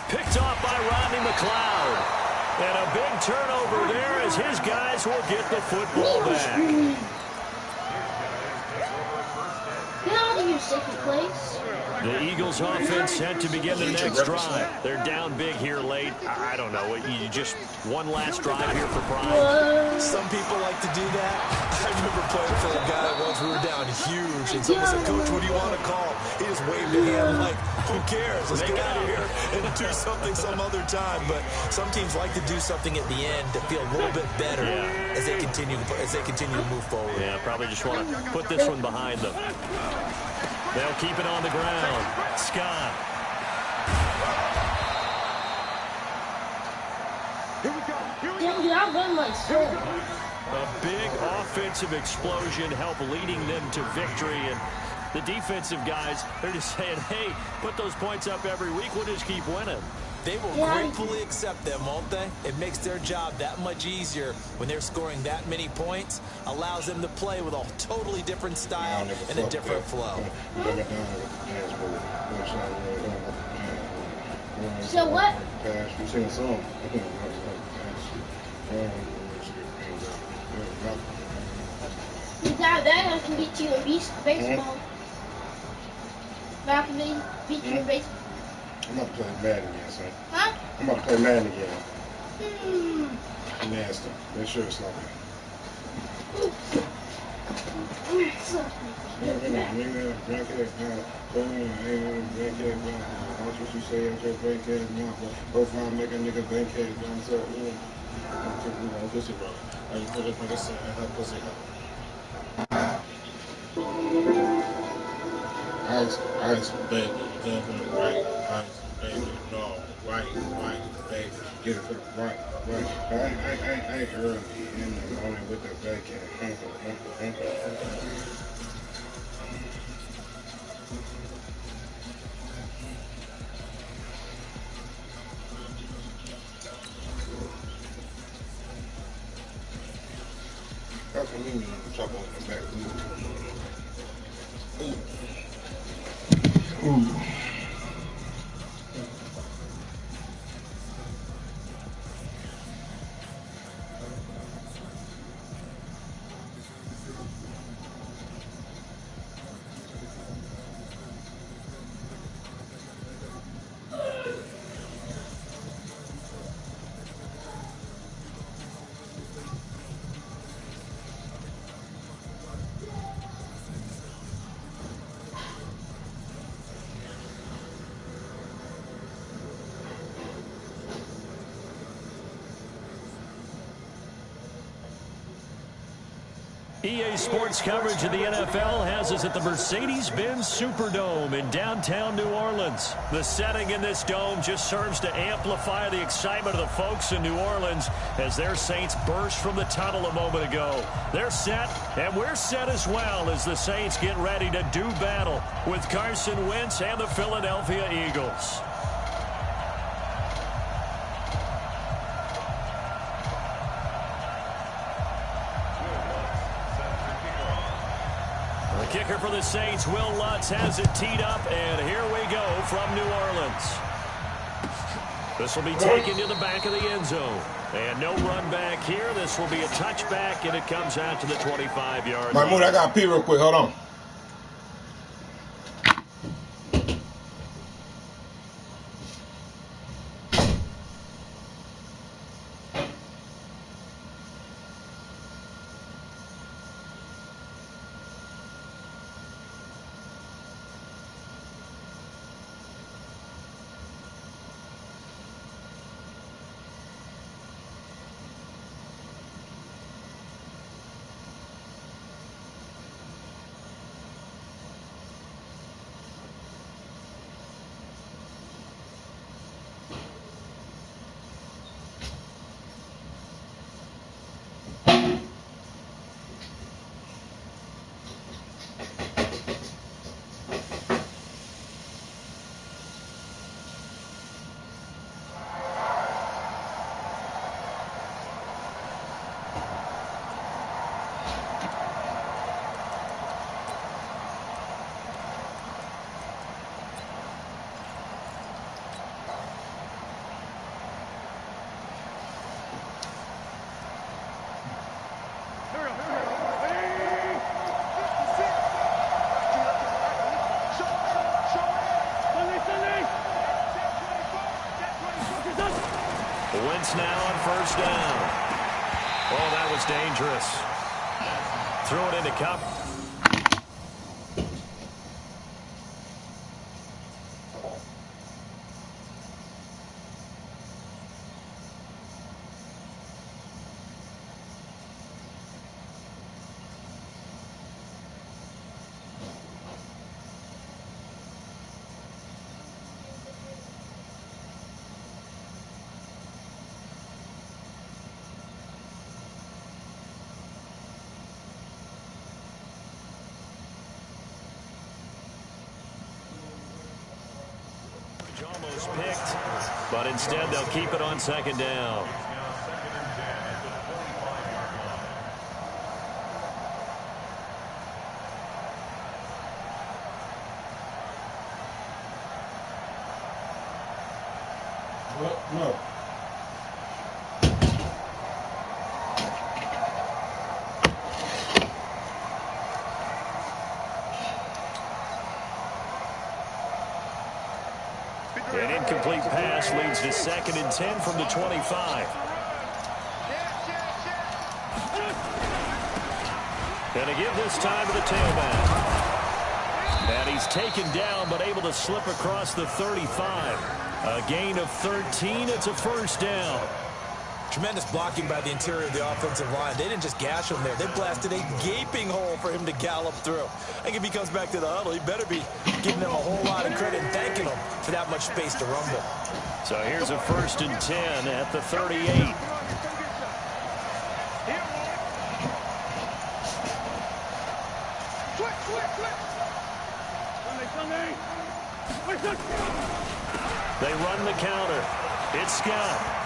S1: Picked off by Rodney McLeod. And a big turnover there as his guys will get the football back.
S5: Get out of here, second place.
S1: The Eagles offense set to begin the next drive. They're down big here late. I don't know. You just one last drive here for pride.
S2: Some people like to do that. I remember playing for a guy once. We were down huge, and someone said, "Coach, what do you want to call?" He just waved a hand like, "Who cares? Let's get out of here and do something some other time." But some teams like to do something at the end to feel a little bit better as they continue to move forward.
S1: Yeah, probably just want to put this one behind them. They'll keep it on the ground. Scott.
S4: Here we go. Here we
S5: Dude, I run myself.
S1: A big offensive explosion helped leading them to victory. And the defensive guys, they're just saying, hey, put those points up every week. We'll just keep winning.
S2: They will gratefully accept them, won't they? It makes their job that much easier when they're scoring that many points. Allows them to play with a totally different style and a different flow.
S5: So what? You got that, I can beat you in baseball. I can beat you in baseball.
S3: I'm about to play Madden again, son.
S5: Huh?
S3: I'm about to play Madden again. Nasty. Make sure it's like that. Watch what you say at your grandkid's mouth. Go find make a nigga grandkid down so pussy bro. I just put it like I said, her pussy up. Ice, baby, definitely right. Ice, baby, no, right, baby. Get it right. I ain't early in the morning with the bacon. That's what we mean trouble in the back. Ooh.
S1: EA Sports coverage of the NFL has us at the Mercedes-Benz Superdome in downtown New Orleans. The setting in this dome just serves to amplify the excitement of the folks in New Orleans as their Saints burst from the tunnel a moment ago. They're set, and we're set as well as the Saints get ready to do battle with Carson Wentz and the Philadelphia Eagles. Kicker for the Saints, Will Lutz, has it teed up, and here we go from New Orleans. This will be taken to the back of the end zone. And no run back here. This will be a touchback, and it comes out to the 25-yard line.
S3: Mahmoud, I got to pee real quick. Hold on.
S1: Wentz now on first down. Oh, that was dangerous. Throw it into Cup. Almost picked, but instead they'll keep it on second down.
S3: No.
S1: An incomplete pass leads to 2nd and 10 from the 25. Gonna give this time to the tailback. And he's taken down, but able to slip across the 35. A gain of 13. It's a first down.
S2: Tremendous blocking by the interior of the offensive line. They didn't just gash him there. They blasted a gaping hole for him to gallop through. I think if he comes back to the huddle, he better be giving them a whole lot of credit and thanking them for that much space to rumble.
S1: So here's a 1st and 10 at the 38. They run the counter. It's Scott.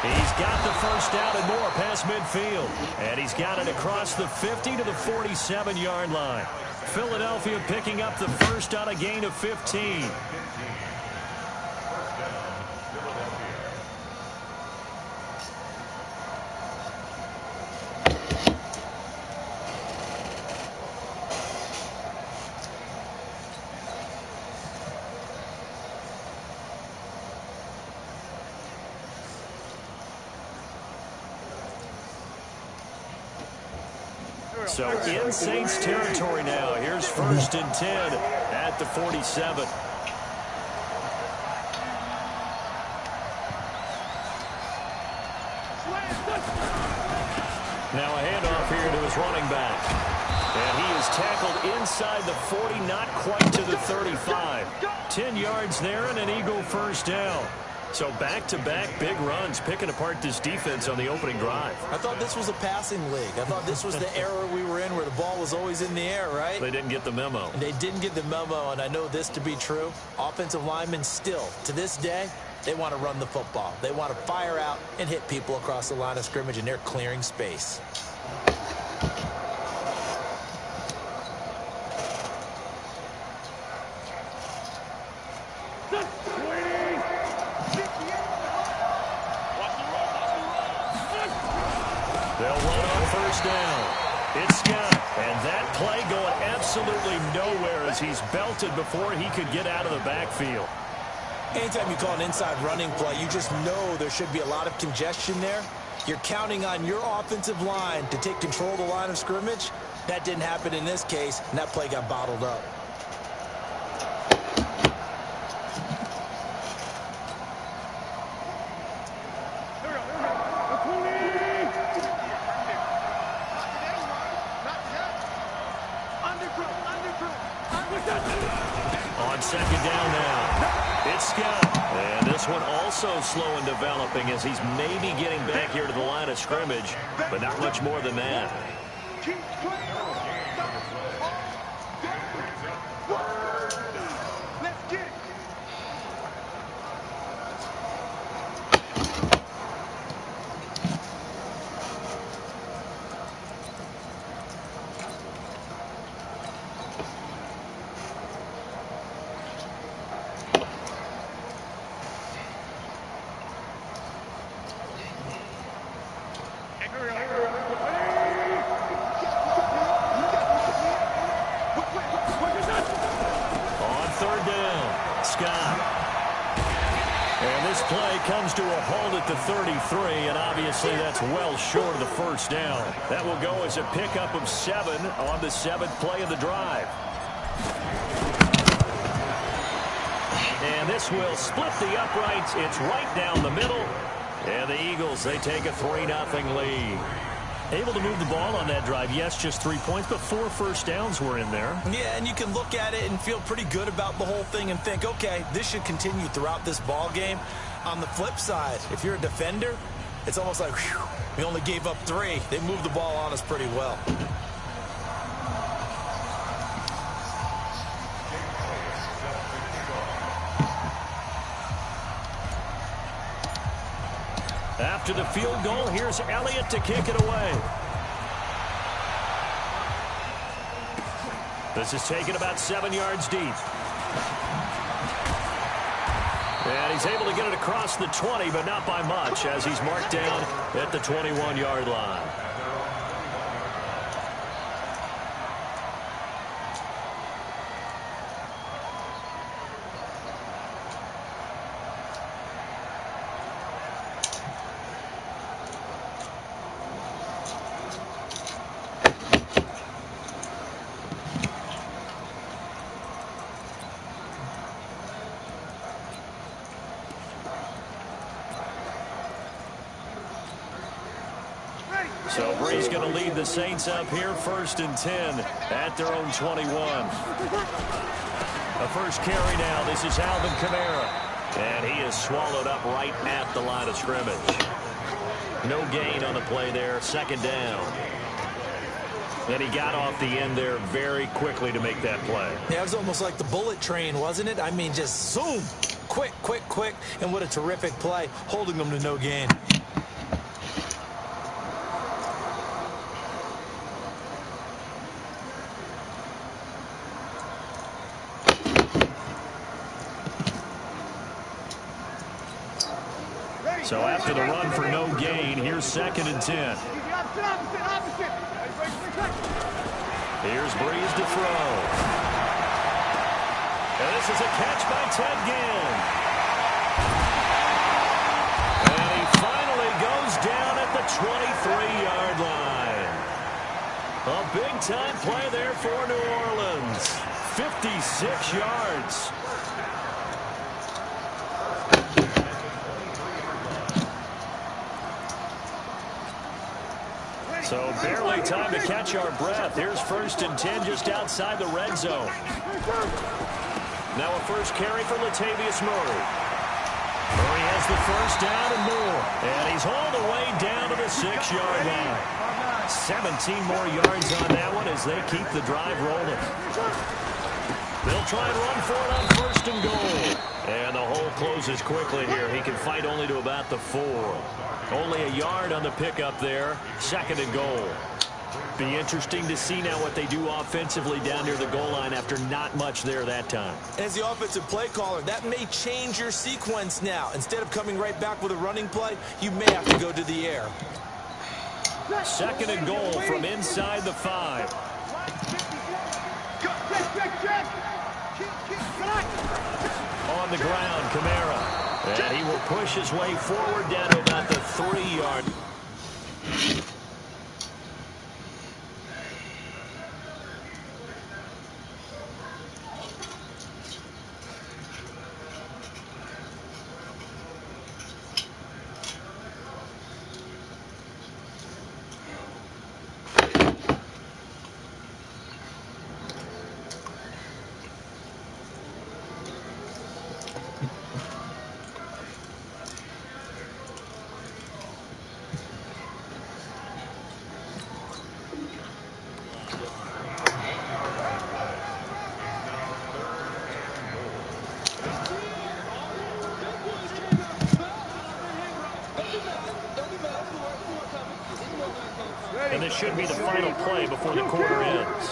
S1: He's got the first down and more past midfield. And he's got it across the 50 to the 47-yard line. Philadelphia picking up the first on a gain of 15. So in Saints territory now. Here's 1st and 10 at the 47. Now a handoff here to his running back. And he is tackled inside the 40, not quite to the 35. 10 yards there and an Eagle first down. So back-to-back big runs, picking apart this defense on the opening drive.
S2: I thought this was a passing league. I thought this was the era we were in where the ball was always in the air, right?
S1: They didn't get the memo.
S2: They didn't get the memo, and I know this to be true. Offensive linemen still, to this day, they want to run the football. They want to fire out and hit people across the line of scrimmage, and they're clearing space.
S1: They'll run on first down. It's Scott. And that play going absolutely nowhere as he's belted before he could get out of the backfield.
S2: Anytime you call an inside running play, you just know there should be a lot of congestion there. You're counting on your offensive line to take control of the line of scrimmage. That didn't happen in this case, and that play got bottled up.
S1: On second down now, it's Scott. And this one also slow in developing as he's maybe getting back here to the line of scrimmage, but not much more than that. comes to a halt at the 33, and obviously that's well short of the first down. That will go as a pickup of 7 on the 7th play of the drive. And this will split the uprights. It's right down the middle. And the Eagles, they take a 3-0 lead. Able to move the ball on that drive. Yes, just 3 points, but 4 first downs were in there.
S2: Yeah, and you can look at it and feel pretty good about the whole thing and think, okay, this should continue throughout this ball game. On the flip side, if you're a defender, it's almost like, whew, we only gave up 3. They moved the ball on us pretty well.
S1: After the field goal, here's Elliott to kick it away. This is taken about 7 yards deep. And he's able to get it across the 20, but not by much, as he's marked down at the 21-yard line. So Bree's going to lead the Saints up here, 1st and 10 at their own 21. A first carry now. This is Alvin Kamara. And he is swallowed up right at the line of scrimmage. No gain on the play there. 2nd down. And he got off the end there very quickly to make that play.
S2: Yeah, it was almost like the bullet train, wasn't it? I mean, just zoom. Quick, quick, quick. And what a terrific play, holding them to no gain.
S1: So after the run for no gain, here's 2nd and 10. Here's Breeze to throw. And this is a catch by Ted Ginn. And he finally goes down at the 23-yard line. A big-time play there for New Orleans. 56 yards. So barely time to catch our breath. Here's 1st and 10 just outside the red zone. Now a first carry for Latavius Murray. Murray has the first down and more. And he's all the way down to the 6-yard line. 17 more yards on that one as they keep the drive rolling. They'll try and run for it on 1st and goal. And the hole closes quickly here. He can fight only to about the 4. Only a yard on the pickup there. 2nd and goal. Be interesting to see now what they do offensively down near the goal line after not much there that time.
S2: As the offensive play caller, that may change your sequence now. Instead of coming right back with a running play, you may have to go to the air.
S1: 2nd and goal from inside the 5. On the ground, Kamara. And he will push his way forward down to about the 3-yard. And this should be the final play before the quarter ends.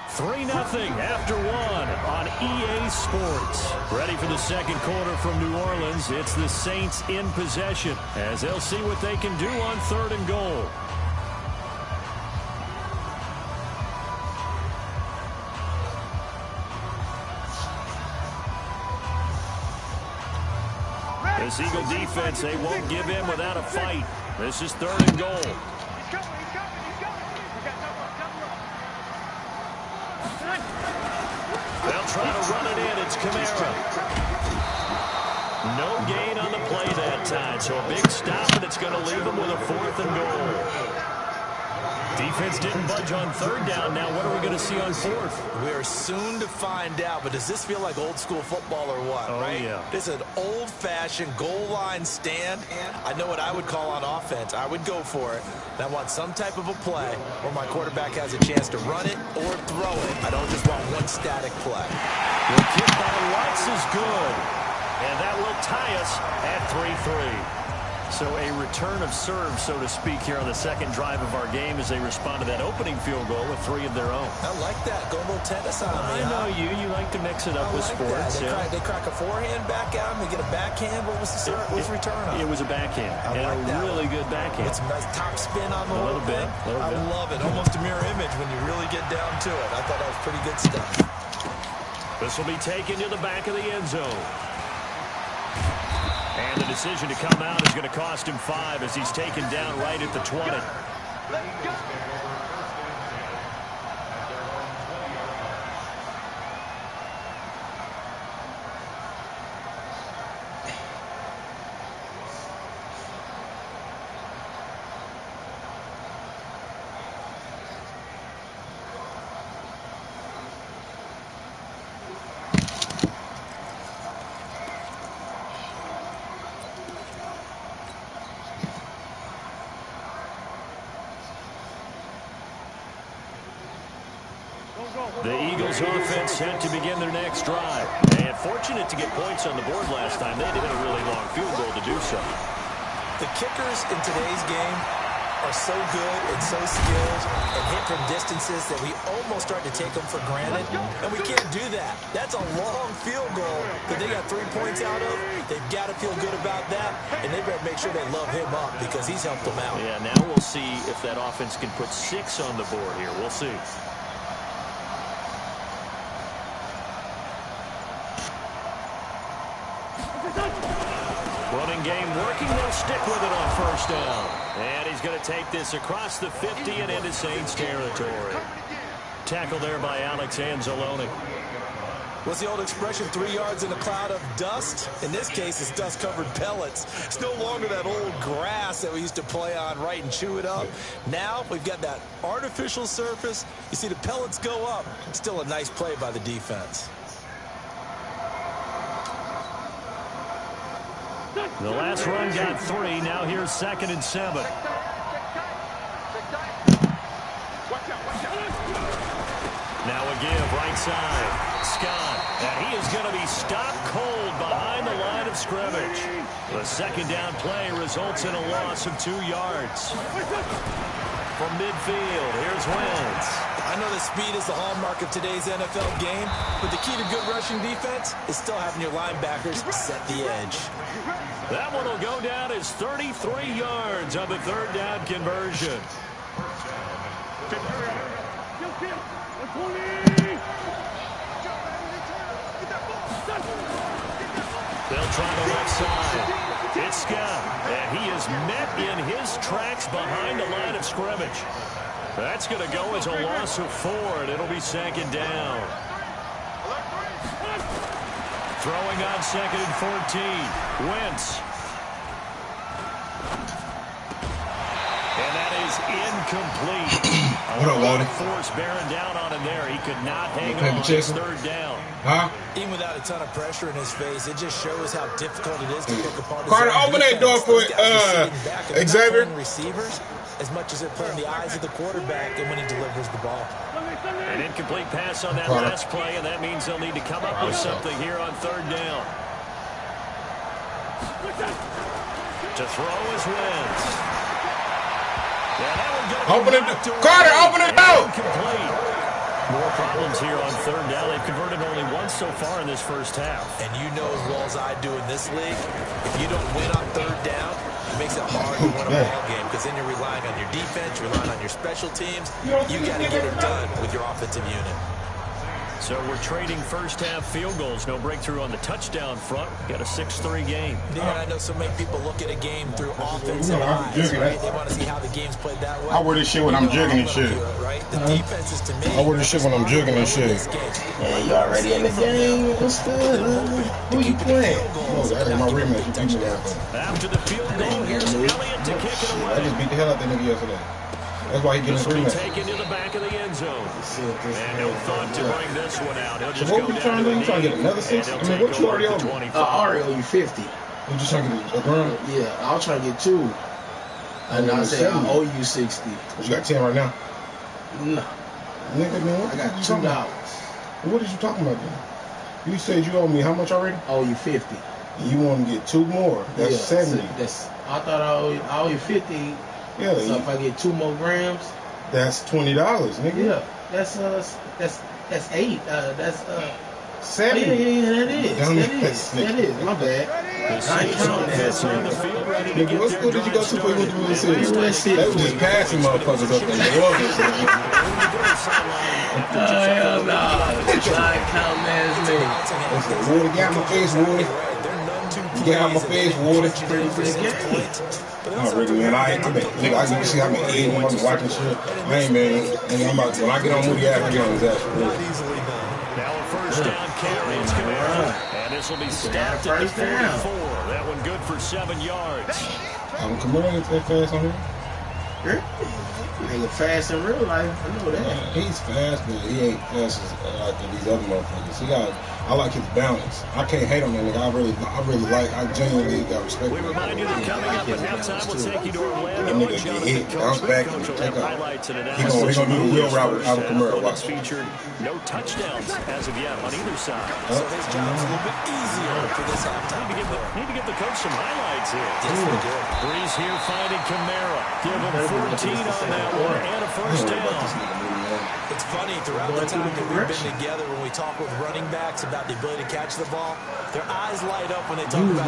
S1: Three 0 after one on EA Sports. Ready for the second quarter from New Orleans. It's the Saints in possession as they'll see what they can do on 3rd and goal. This Eagle defense, they won't give in without a fight. This is 3rd and goal. They'll try to run it in. It's Kamara. No gain on the play that time, so a big stop, and it's going to leave them with a 4th and goal. Defense didn't budge on 3rd down. Now what are we going to see on 4th?
S2: We are soon to find out, but does this feel like old school football or what, right?
S1: Yeah.
S2: This is an old-fashioned goal line stand. I know what I would call on offense. I would go for it. And I want some type of a play where my quarterback has a chance to run it or throw it. I don't just want one static play.
S1: The kick by Lutz is good. And that will tie us at 3-3. So a return of serve, so to speak, here on the 2nd drive of our game as they respond to that opening field goal with 3 of their own.
S2: I like that. Go a little tennis on me.
S1: I know you. You like to mix it up with sports.
S2: They crack a forehand back at him. They get a backhand. What was the return on?
S1: It was a backhand. And a really good backhand.
S2: It's a nice top spin on the
S1: whole thing.
S2: I love it. Almost a mirror image when you really get down to it. I thought that was pretty good stuff.
S1: This will be taken to the back of the end zone. And the decision to come out is going to cost him 5 as he's taken down right at the 20.
S4: Let's go.
S1: The Eagles offense set to begin their next drive. And fortunate to get points on the board last time. They did a really long field goal to do so.
S2: The kickers in today's game are so good and so skilled and hit from distances that we almost start to take them for granted. And we can't do that. That's a long field goal that they got 3 points out of. They've got to feel good about that. And they better make sure they love him up because he's helped them out.
S1: Yeah, now we'll see if that offense can put 6 on the board here. We'll see. Running game working. They'll stick with it on 1st down. And he's going to take this across the 50 and into Saints territory. Tackle there by Alex Anzalone.
S2: What's the old expression, 3 yards in a cloud of dust? In this case, it's dust-covered pellets. It's no longer that old grass that we used to play on, right, and chew it up. Now we've got that artificial surface. You see the pellets go up. It's still a nice play by the defense.
S1: The last run got 3. Now here's 2nd and 7. Now a give right side. Scott. And he is going to be stopped cold behind the line of scrimmage. The 2nd down play results in a loss of 2 yards. From midfield, here's Wentz.
S2: I know that speed is the hallmark of today's NFL game, but the key to good rushing defense is still having your linebackers set the edge.
S1: That one will go down as 33 yards on the 3rd down conversion. They'll try the left side. It's Scott, and he is met in his tracks behind the line of scrimmage. That's going to go as a loss of 4, and it'll be 2nd down. Throwing on 2nd and 14. Wentz. And that is incomplete.
S3: What up, Wally?
S1: Force bearing down on him there. He could not hang on. 3rd down.
S3: Huh?
S2: Even without a ton of pressure in his face, it just shows how difficult it is to pick apart his
S3: Carter,
S2: own
S3: open that
S2: defense.
S3: door for
S2: Those guys are sitting back and not
S3: Xavier.
S2: playing receivers as much as they're playing the eyes of the quarterback and when he delivers the ball.
S1: An incomplete pass on that last play, and that means they'll need to come up with something here on 3rd down. To throw is Wentz.
S3: Open it. Carter, open it out.
S1: Incomplete. More problems here on 3rd down. They've converted only once so far in this first half.
S2: And you know as well as I do in this league, if you don't win on 3rd down, it makes it hard to win a ball game because then you're relying on your defense, you're relying on your special teams. You got to get it done with your offensive unit.
S1: So we're trading first-half field goals. No breakthrough on the touchdown front. Got a 6-3 game.
S2: Yeah, I know so many people look at a game through offensive eyes, right? They want to see how the game's played that way.
S3: I wear this shit when I'm jugging and shit.
S2: Right? The defense is to me.
S3: I wear this shit when I'm jugging and shit.
S6: Man, you already in the game. What's good? Who you playing?
S3: Oh, that ain't my rematch. You think
S1: After the field goal, here's Elliott to kick it away.
S3: I just beat the hell out that nigga yesterday. That's why he getting a rematch.
S1: Taken to the back of the end zone. And no thought to bring this one out. He'll just
S3: So what we trying to do? You trying to get another 6? I mean, what you already over?
S6: I already owe you 50.
S3: You just trying to get a grand?
S6: Yeah, I was trying to get 2. And I said I owe you 60.
S3: But you got 10 right now?
S6: No.
S3: Nigga, man, what
S6: I got $2.
S3: What are you talking about then? You said you owe me how much already?
S6: I owe you 50.
S3: You want to get 2 more? That's 70.
S6: I thought I owe you 50.
S3: Yeah.
S6: So if I get 2 more grams,
S3: that's $20, nigga.
S6: yeah, that's 8. That's
S3: 70.
S6: Yeah, that is. My bad. I ain't counting that.
S3: Nigga, what school did you go to before you went to Blue City? They was just passing motherfuckers up there.
S6: Hell no. I ain't counting that as me.
S3: Water, get out my face, water. Get out my face, water. Oh, really, man. I can see how I'm eating when I'm watching shit. I ain't, man. I'm about to, when I get on Moody ass, I get on his ass.
S1: Now a first down carry. It's Kamara. And this will be stopped at the 44. That one good for 7 yards.
S3: Kamara ain't that fast on here?
S6: Nigga fast in real life. I know that.
S3: Yeah, he's fast, but he ain't fast as like these other motherfuckers. I like his balance. I can't hate on that nigga. I genuinely got respect for him.
S1: We remind you that coming up at halftime, we'll take you to Orlando.
S3: That nigga get hit, bounce back, and take off. He gonna do the wheel route with Alvin Kamara. Watch.
S1: Featured no touchdowns as of yet on either side.
S2: So his job's a little bit easier for this halftime.
S1: Need to give the coach some highlights here. Breeze here finding Kamara. Give him 14 on that one and a first down.
S2: It's funny, throughout the time that we've been together, when we talk with running backs about the ability to catch the ball, their eyes light up when they talk about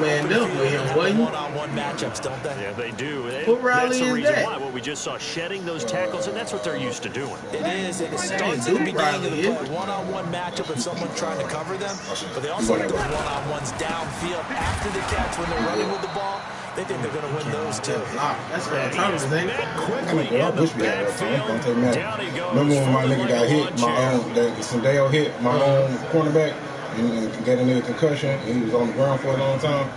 S2: one-on-one matchups, don't they?
S1: Yeah, they do.
S6: What rally
S1: That's the
S6: is
S1: reason
S6: that?
S1: why. What we just saw, shedding those tackles, and that's what they're used to doing.
S2: It is, and it starts at the beginning of the play. One-on-one matchup with someone trying to cover them, but they also have those one-on-ones downfield after the catch when they're running with the ball. They think they're going to win those too.
S6: That's what I'm talking about.
S3: I wish we had that time. Don't take that. Remember when my nigga got hit, that Sandeo hit my own cornerback and got a nigga concussion, and he was on the ground for a long time.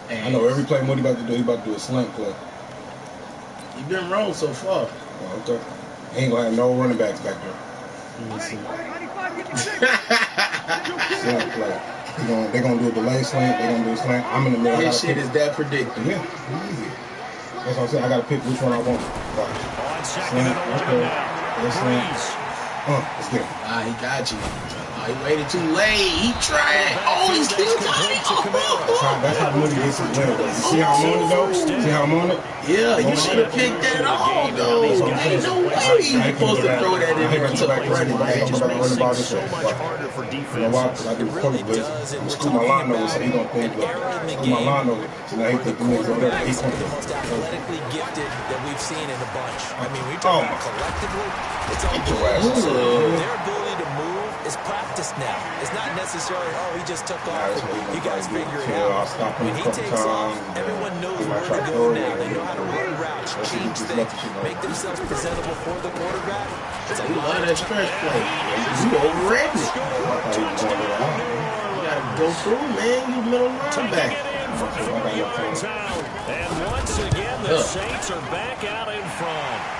S3: I know every play what he about to do, he about to do a slant play.
S6: You've been wrong so far.
S3: Oh, okay. He ain't gonna have no running backs back there.
S6: Let me see.
S3: Slant play. They're gonna do a delay slant. They're gonna do a slant. I'm in the middle.
S6: This shit is that predictable.
S3: Yeah, easy. That's what I'm saying. I gotta pick which one I want. Watch. Slant. Okay. Let's slant. Let's get it.
S6: He got you. He waited too late. He tried. Oh, he's still trying.
S3: That's how Moody gets his win. You see how I'm on it, though? See how I'm on it?
S6: Yeah, you should have picked that off, though. Ain't no way you're supposed to throw that in there to a running back.
S3: I'm about to run about this way. You know why? Because I do the point blitz. I'm screw my line over, so he don't think screw my line over. So now he think the niggas over there. He's
S2: the most athletically gifted that we've seen in the bunch. I mean, we talk about collectively, it's all their ability to move is practiced now. It's not necessarily, he just took off. You guys figure it out. When he takes off, everyone knows where to go now. They know how to run routes, change things, make themselves presentable for the quarterback. It's a lot of
S6: stretch play. You overran it. You gotta go through, man. You middle linebacker.
S1: And once again, the Saints are back out in front.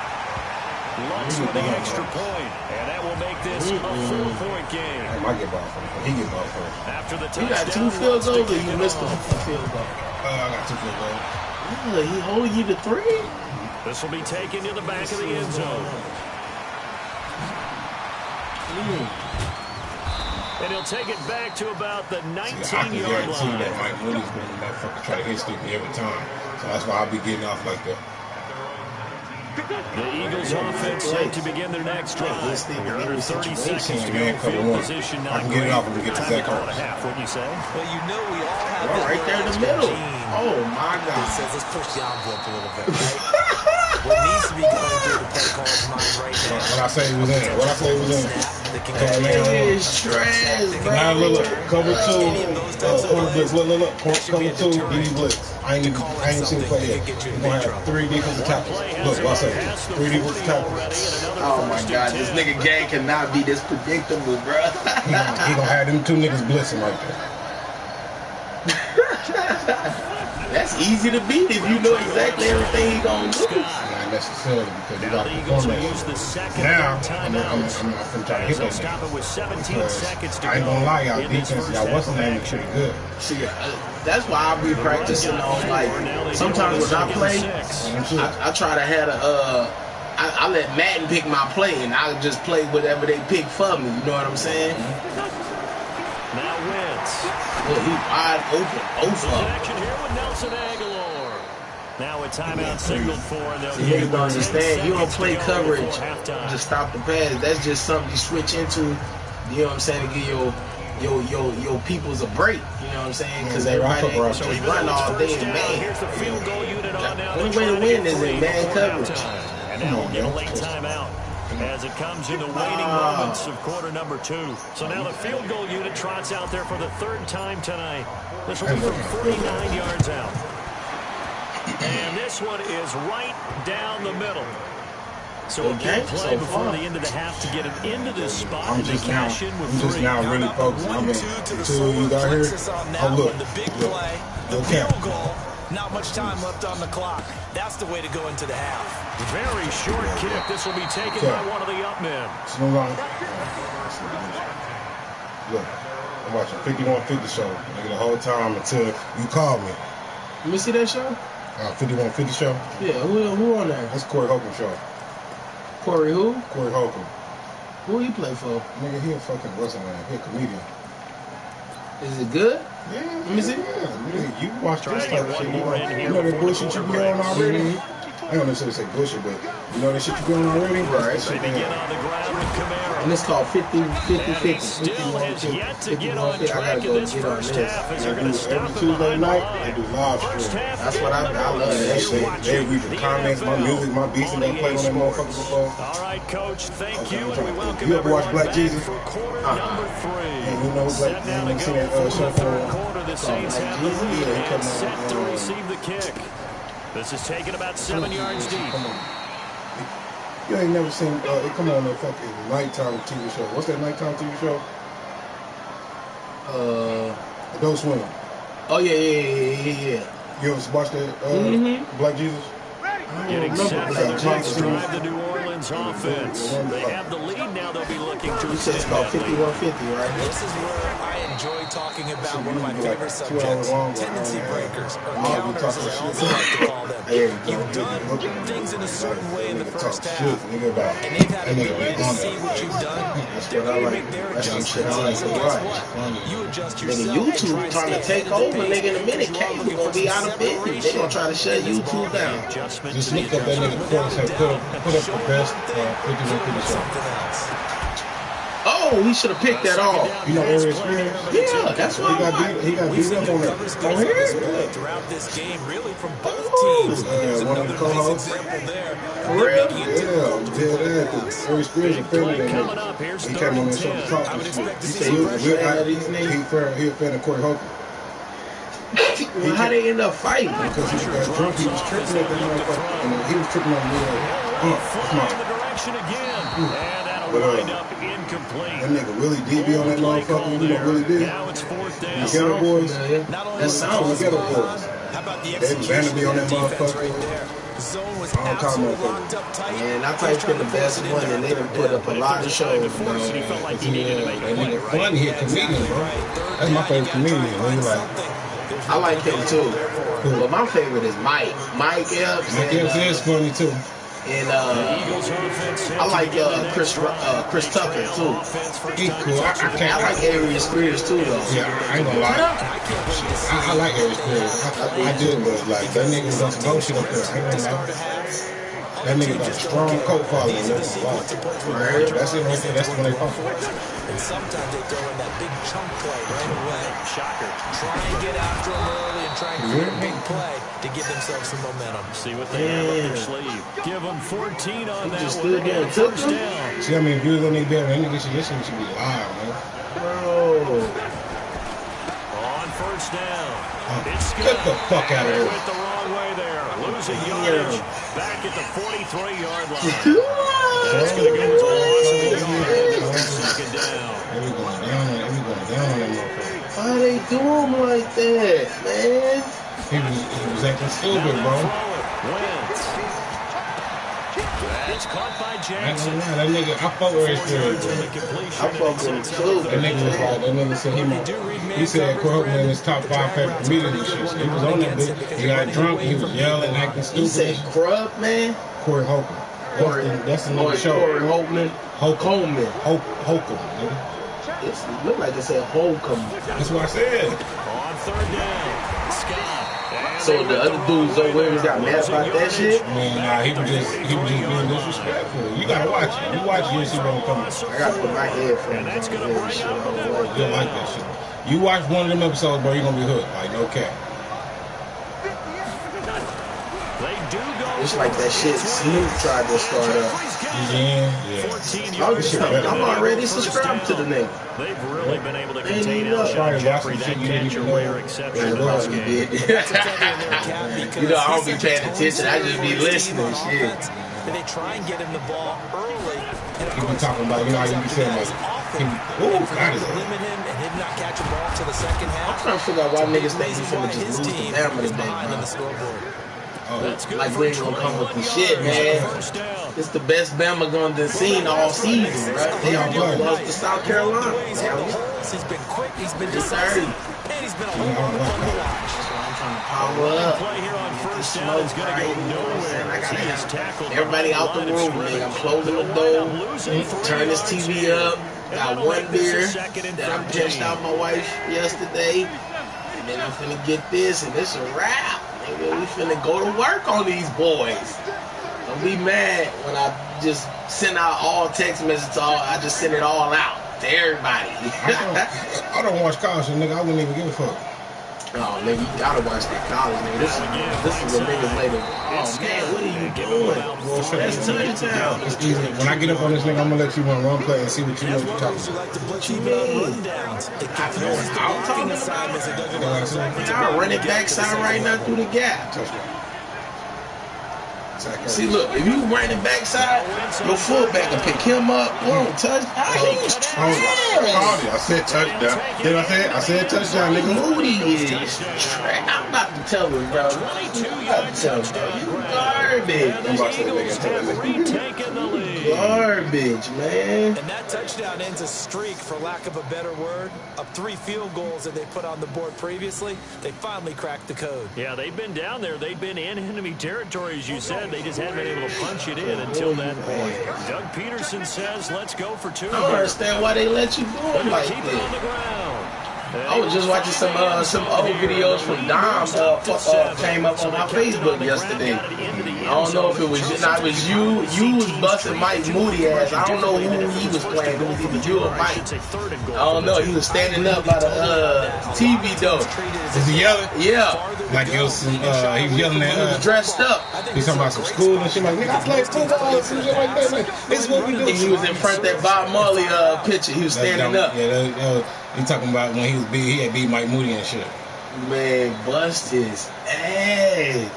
S1: Lutz with the extra point, and that will make this a 4-point game.
S3: I might get ball first. He get ball first.
S1: After the
S6: you got 2 field goals, or you missed a field goal?
S3: I got 2 field goals.
S6: Yeah, he holding you to 3.
S1: This will be taken to the back of the end zone. And he'll take it back to about the 19-yard line.
S3: That Mike Moody's going to motherfucker try to hit stick me every time. So that's why I'll be getting off like that.
S1: The Eagles offense set to begin their next drive. You're under 30 seconds to go. Field position
S3: I can get it off and get to Zach Ertz.
S1: Wouldn't you say?
S2: Well, you know we all have
S6: right there in the middle. Oh, my God.
S2: It says let's push the envelope a little bit, right? What needs to be going through the play caller's mind right now.
S3: What I say was in. What I say was in.
S6: It's trash, bro.
S3: Now look, cover 2, corner blitz. Look, cover 2, DB blitz. I ain't seen the play yet. We're gonna have 3 defensive tackles. Look, what I say, 3 defensive tackles.
S6: Oh my God, this nigga game cannot be this predictable, bro.
S3: He gonna have them 2 niggas blitzing right there.
S6: That's easy to beat if you know exactly everything he gonna do.
S3: Not necessarily because you gotta perform that. Now, I'm trying to hit that nigga. I ain't gonna lie, y'all defense, y'all what's the name is pretty good.
S6: See, that's why I be practicing on, like, sometimes when I play, I try to have I let Madden pick my play, and I just play whatever they pick for me. You know what I'm saying?
S1: Now Wentz.
S6: Well, he wide open.
S1: Action here with Nelson Aguilar. Now a timeout signaled for, and they'll
S6: you don't understand. You don't play coverage to stop the pass. That's just something you switch into. You know what I'm saying? To give your peoples a break. You know what I'm saying? Because everybody just run all day in man.
S1: Here's the field goal unit on now.
S6: The only way to win is in man coverage.
S1: And now we'll get a late timeout as it comes in the waning moments of quarter number 2. So now the field goal unit trots out there for the 3rd time tonight. This will be from 49 yards out. And this one is right down the middle. So a big play before the end of the half to get him into this spot.
S3: I'm just now really focused. I mean, until you got here, oh look, no count.
S2: Not much time left on the clock. That's the way to go into the half.
S1: Very short kick. This will be taken by one of the up men.
S3: Look, I'm watching 5150 show nigga, the whole time until you called me.
S6: Let me see that show.
S3: 5150 show.
S6: Yeah, who on there?
S3: That's Corey Holcomb show.
S6: Corey who?
S3: Corey Holcomb.
S6: Who he play for?
S3: Nigga, he a fucking wrestling man. He a comedian.
S6: Is it good?
S3: Yeah.
S6: Let me see.
S3: Yeah, you watch this type of shit. You know that bullshit you be on already? I don't necessarily say bullshit, but you know that shit you be on already?
S6: Right.
S1: They begin on the ground with Camaro.
S6: And it's called 50-50-50.
S1: Still has yet to get on track in this first half as they're going to stop him behind the line.
S3: They do live stream.
S6: That's what I love.
S3: They read the comments, my music, my beats, and they play on that motherfucker before.
S1: All right, Coach, thank you, and we welcome
S3: You ever watch
S1: everyone
S3: Black Jesus?
S1: for quarter number 3.
S3: And you know Black Jesus? You seen that show
S1: Quarter, the Saints have the lead and set to receive the kick. This is taken about 7 yards deep.
S3: Come on. You ain't never seen it come on that fucking nighttime TV show. What's that nighttime TV show? Adult Swim.
S6: Oh yeah.
S3: You ever watched that Black Jesus?
S1: Getting set for the next drive, the New Orleans offense. They have the lead now. They'll be looking to
S6: You said it's called 5150, right?
S2: This is where I enjoy talking about one of my favorite subjects, tendency breakers, or counters as I also like to call them. You've done things in a certain way in the first half, and they've had a minute to see what you've done. They're going to make their adjustments. So guess what? You adjust yourself.
S6: Nigga, YouTube trying to take over, nigga, in a minute. Cable gonna be out of business. They gonna try to shut YouTube down.
S3: Just look up that nigga Corey said put up the best 5150 show.
S6: Oh, he should have picked that off.
S3: You know Area Experience?
S6: Yeah, that's what
S3: he got beat up on that.
S2: On here? Throughout this game, really from both teams. There's
S3: one of the
S2: another nice
S3: co-hosts.
S2: example there.
S6: For real?
S3: Yeah, Area Experience offended him. He came on the show to talk to shit. He said he offended Corey Holcomb.
S6: Well, how they end up fighting?
S3: Because he got drunk, he was tripping at that motherfucker, and he was tripping on me like,
S1: flying the direction again. And that'll wind up incomplete.
S3: That nigga really DB on that motherfucker, you know really did.
S1: Now it's 4th down.
S3: The Ghetto Boys,
S6: That sounds
S3: the Ghetto Boys.
S2: How about the
S3: They better be on that motherfucker.
S2: Zone was
S3: All time
S2: absolutely locked up tight.
S6: Man, I typed in the best one, and they done put up a lot of shows.
S1: He felt like he needed to make a play, right?
S3: Funny, he a comedian, bro. That's my favorite comedian. When he like,
S6: I like him too. But my favorite is Mike. Mike Epps.
S3: Mike Epps is funny too.
S6: And I like Chris Tucker too.
S3: He cool.
S6: I like Area Spears too though.
S3: Yeah, I ain't gonna lie. I like Area Spears. I did, but like that nigga was on some bullshit up there. I ain't gonna lie. That nigga got a strong coat following. Right? That's it right there. That's when they pump.
S2: And sometimes they throw in that big chunk play right away. Shocker. Try and get after them early and try and create a big play to give themselves some momentum.
S1: See what they have up their sleeve. Give them 14 on that
S6: just
S1: one.
S6: stood there and took them.
S3: See how many views on these better? That nigga should listen to be live, man.
S6: Bro.
S1: On first down. It's
S3: Get the fuck out of here.
S1: Went the wrong way there. Losing yardage. Back at the 43-yard line. That's going to go as a loss of a yard. Second down.
S3: Every going down on that motherfucker.
S6: Why they do him like that, man?
S3: He was acting stupid, bro.
S1: Wentz. That's caught by Jackson.
S3: That nigga, I fuck with his spirit, bro.
S6: I fuck with him too.
S3: That nigga was like, that nigga said he said Corey in his top 5 favorite comedians and shit. So he was on that bitch. He got drunk, he was yelling, acting stupid.
S6: He said Crub, man.
S3: Corey Holcomb. That's the nigga show.
S6: Corey Holcomb. Holcomb,
S3: nigga.
S6: It looked like it said Holcomb.
S3: That's what I said.
S1: On third down, Scott.
S6: So the other dudes over there got mad about that shit?
S3: Man, nah, he was just being disrespectful. You gotta watch it. You watch it, you'll see what I'm talking about.
S6: I gotta put my headphones on and shit.
S3: You'll like that shit. You watch one of them episodes, bro, you're gonna be hooked. Like, no cap.
S6: It's like that shit Snoop tried to start up.
S3: Yeah.
S6: I'm already subscribed to the nigga.
S1: They've really been able to contain Alshon Jeffrey. That catch a rare exception in this game.
S6: You know, I don't be paying attention. I just be listening. Shit.
S2: They try and get him the ball early.
S3: He be talking about, you know, how you be saying like,
S2: limit him and him not catch a ball to the second half.
S6: I'm trying to figure out why niggas think he's finna just lose the Bama today, bro. Like we ain't gonna come with the shit, man. It's the best Bama gonna seen all season, right? They all lost to South Carolina.
S2: He's been quick, he's been decisive, and he's been a whole lot of fun to watch.
S6: I'm trying to power up.
S1: Play here on first down is going to go nowhere.
S6: I gotta have everybody out the room, nigga. I'm closing the door, turn this TV up. Got one beer that I pinched out my wife yesterday, and then I'm finna get this, and it's a wrap. Nigga, we finna go to work on these boys. Don't be mad when I just send out all text messages. I just send it all out to everybody.
S3: I don't watch college, nigga. I wouldn't even give a fuck.
S6: Oh, nigga, you gotta watch that college, nigga. This is what niggas later. Oh, man, what are you doing?
S3: Well,
S6: that's touchdown.
S3: It's easy. When I get up on this nigga, I'm gonna let you run play and see what you know what you're talking about.
S6: What you mean? I'm talking about. I'll run it backside right now through the gap. See, look, if you run it backside, your fullback can pick him up. Boom, touchdown.
S3: I said touchdown. Did I said touchdown, nigga.
S6: Moody is trash. I'm about to tell him, bro. I'm about to tell him, bro. You garbage.
S3: I'm about to tell him,
S6: garbage, man.
S2: And that touchdown ends a streak, for lack of a better word, of 3 field goals that they put on the board previously. They finally cracked the code.
S1: Yeah, they've been down there. They've been in enemy territory, as you said. They just hadn't been able to punch it in until that point. Doug Peterson says, let's go for 2.
S6: I don't understand why they let you do it like
S1: Keep it on the ground.
S6: I was just watching some old videos from Dom came up on my Facebook yesterday. I don't know if it was you. You was busting Mike Moody ass. I don't know who he was playing. It was either you or Mike. I don't know. He was standing up by the TV though.
S3: Was he yelling?
S6: Yeah.
S3: Like it was some, he was yelling at
S6: He was dressed up.
S3: He's talking about some school and shit like, nigga, I play football and shit like that. Like, this is what we do.
S6: He was in front of that Bob Marley picture. He was standing up.
S3: Yeah, he talking about when he was big, he had beat Mike Moody and shit.
S6: Man, bust his ass.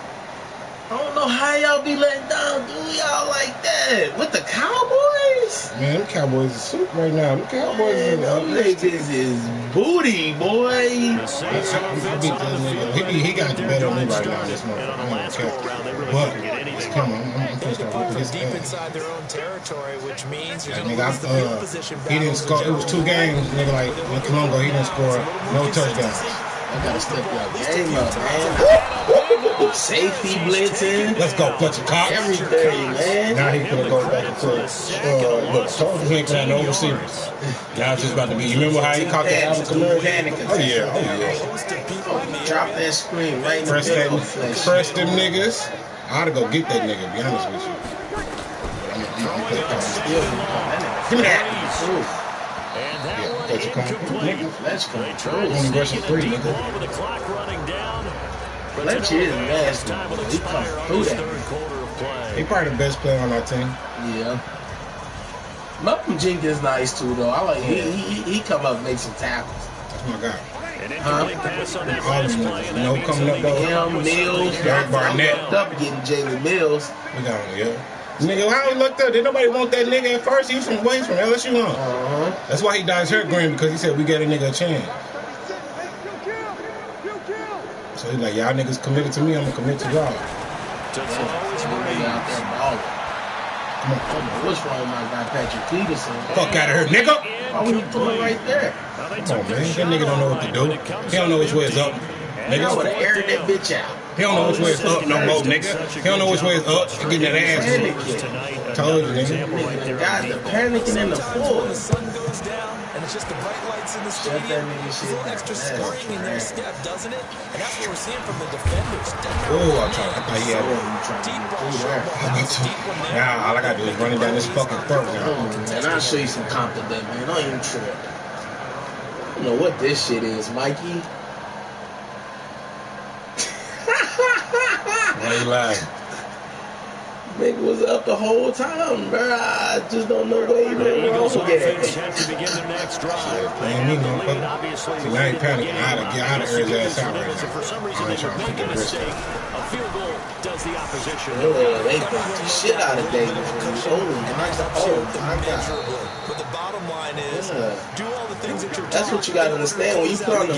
S6: I don't know how y'all be letting down do y'all like that. With the Cowboys?
S3: Man, them Cowboys is soup right now. Them Cowboys
S6: them niggas is booty, boy.
S3: He got the better of me right now, this motherfucker. But, come on, I'm pissed off.
S2: They're deep inside their own territory, which means you're going to
S3: nigga,
S2: lose the field position.
S3: He didn't score. It was 2 games, nigga, like, not too long ago, he didn't score no touchdowns.
S6: I gotta step your game up, man. Safety blitzing.
S3: Let's go, Fletcher Cox.
S6: Everything, man.
S3: Now he's gonna go back into look, told you he ain't gonna have no receivers. Now it's just about to be. You remember how he caught that Alvin Kamara? Oh yeah.
S6: Drop that screen right in the
S3: middle. Press them niggas. I ought to go get that nigga, to be honest with you. Give me that.
S1: And that one
S3: That's
S1: incomplete.
S6: Let's go.
S1: They tried to
S3: Only rushing
S1: sneak in a
S3: 3,
S1: deep
S3: nigga.
S1: ball with the clock running down. But
S6: Fletcher is nasty.
S1: time will
S6: He come
S1: expire on
S6: through
S1: this
S6: that.
S1: third quarter of play.
S3: He probably the best player on our team.
S6: Yeah. Mcginnis nice too though. I like he come up and make some tackles.
S3: That's my guy.
S1: An incomplete pass on that
S3: All
S1: last
S3: them
S1: play, and
S3: niggas.
S1: that
S3: No
S1: means
S3: coming
S1: they'll
S3: up
S1: need to
S3: though.
S1: come up
S6: Him,
S1: with
S6: Mills,
S1: something.
S3: Derek Barnett.
S6: I'm up getting Jalen Mills.
S3: We got him, yeah. Nigga, how he looked up? Did nobody want that nigga at first? He was from LSU, huh? That's why he dyed his hair green, because he said we get a nigga a chance. So he's like, y'all niggas committed to me, I'm gonna commit to y'all. Come on.
S6: I don't know what's wrong with my guy Patrick Peterson.
S3: Fuck out of here, nigga.
S6: Why would he put him right there?
S3: Come on, man. That nigga don't know what to do. He don't know which way is up.
S6: I would have
S3: Nigga.
S6: aired that bitch out.
S3: He don't know which way is up no more, nigga. He don't know which way is up. He getting that ass.
S6: Panicking.
S3: Told you, nigga.
S6: The guys are panicking in the floor.
S2: The sun goes down, and it's just the bright lights in the
S6: Shut that
S2: stadium.
S6: nigga
S2: There's a
S6: shit
S2: little
S6: down.
S2: extra
S6: That's
S2: scoring in their
S6: trash.
S2: step, doesn't it? And that's what we're seeing from the defenders.
S3: Oh, I thought he had one.
S2: Deep ball,
S6: Through
S2: short
S6: there.
S2: ball, that's a deep one there.
S3: Now, all I gotta do is run it down this fucking throat now.
S6: Man, I'll show you some confidence, man. Don't even trip. I don't know what this shit is, Mikey.
S3: Why you lying?
S6: Nigga was up the whole time, bro. I just don't know where he
S1: The
S6: went
S1: Eagles
S6: wrong with
S1: offense
S6: it.
S1: have to begin their next drive.
S3: Playing me, motherfucker.
S1: Obviously,
S3: See, now he panicking. I had to air his ass out right
S1: so
S3: now.
S1: for some reason,
S3: I
S1: they
S3: ain't trying
S1: would
S3: to
S1: make
S3: put
S1: a
S3: that risk
S1: mistake.
S3: up.
S1: A field goal does the opposition.
S6: They blocked the shit out of Davis. Oh my God.
S2: But the bottom line is,
S6: Yeah.
S2: do all the things that you're
S6: That's what you gotta understand. When you put on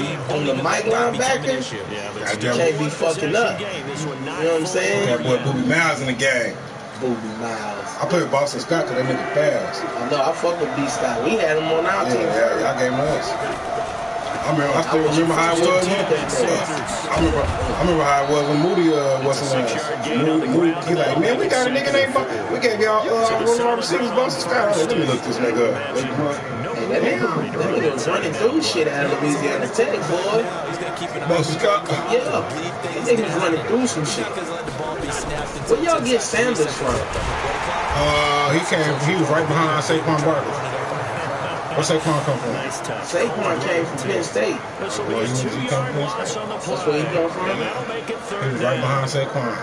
S6: the mic linebacker, you can't be fucking up. You know what I'm saying?
S3: That boy Booby Miles in the game.
S6: Booby Miles.
S3: I played Boston Scott because they make it fast.
S6: I know, I fuck with B Scott. We had him on our team.
S3: Yeah, y'all gave him us. I still remember how it was. I remember how it was when Moody wasn't Moody. He like, man, we got a nigga named we gave y'all one of our receivers Boston Scott. I was like, let me look this nigga up.
S6: Hey, that nigga was running through shit out of Louisiana Tech, boy.
S3: Boston Scott.
S6: Yeah, that nigga was running through some shit. Where y'all get Sanders from?
S3: He was right behind Saquon Barkley. Where Saquon come from?
S6: Saquon came from Penn State.
S1: This will be a 2-yard loss on the play.
S6: That's where he come from?
S1: And that'll make it
S3: He
S1: third
S3: was right
S1: down.
S3: behind Saquon.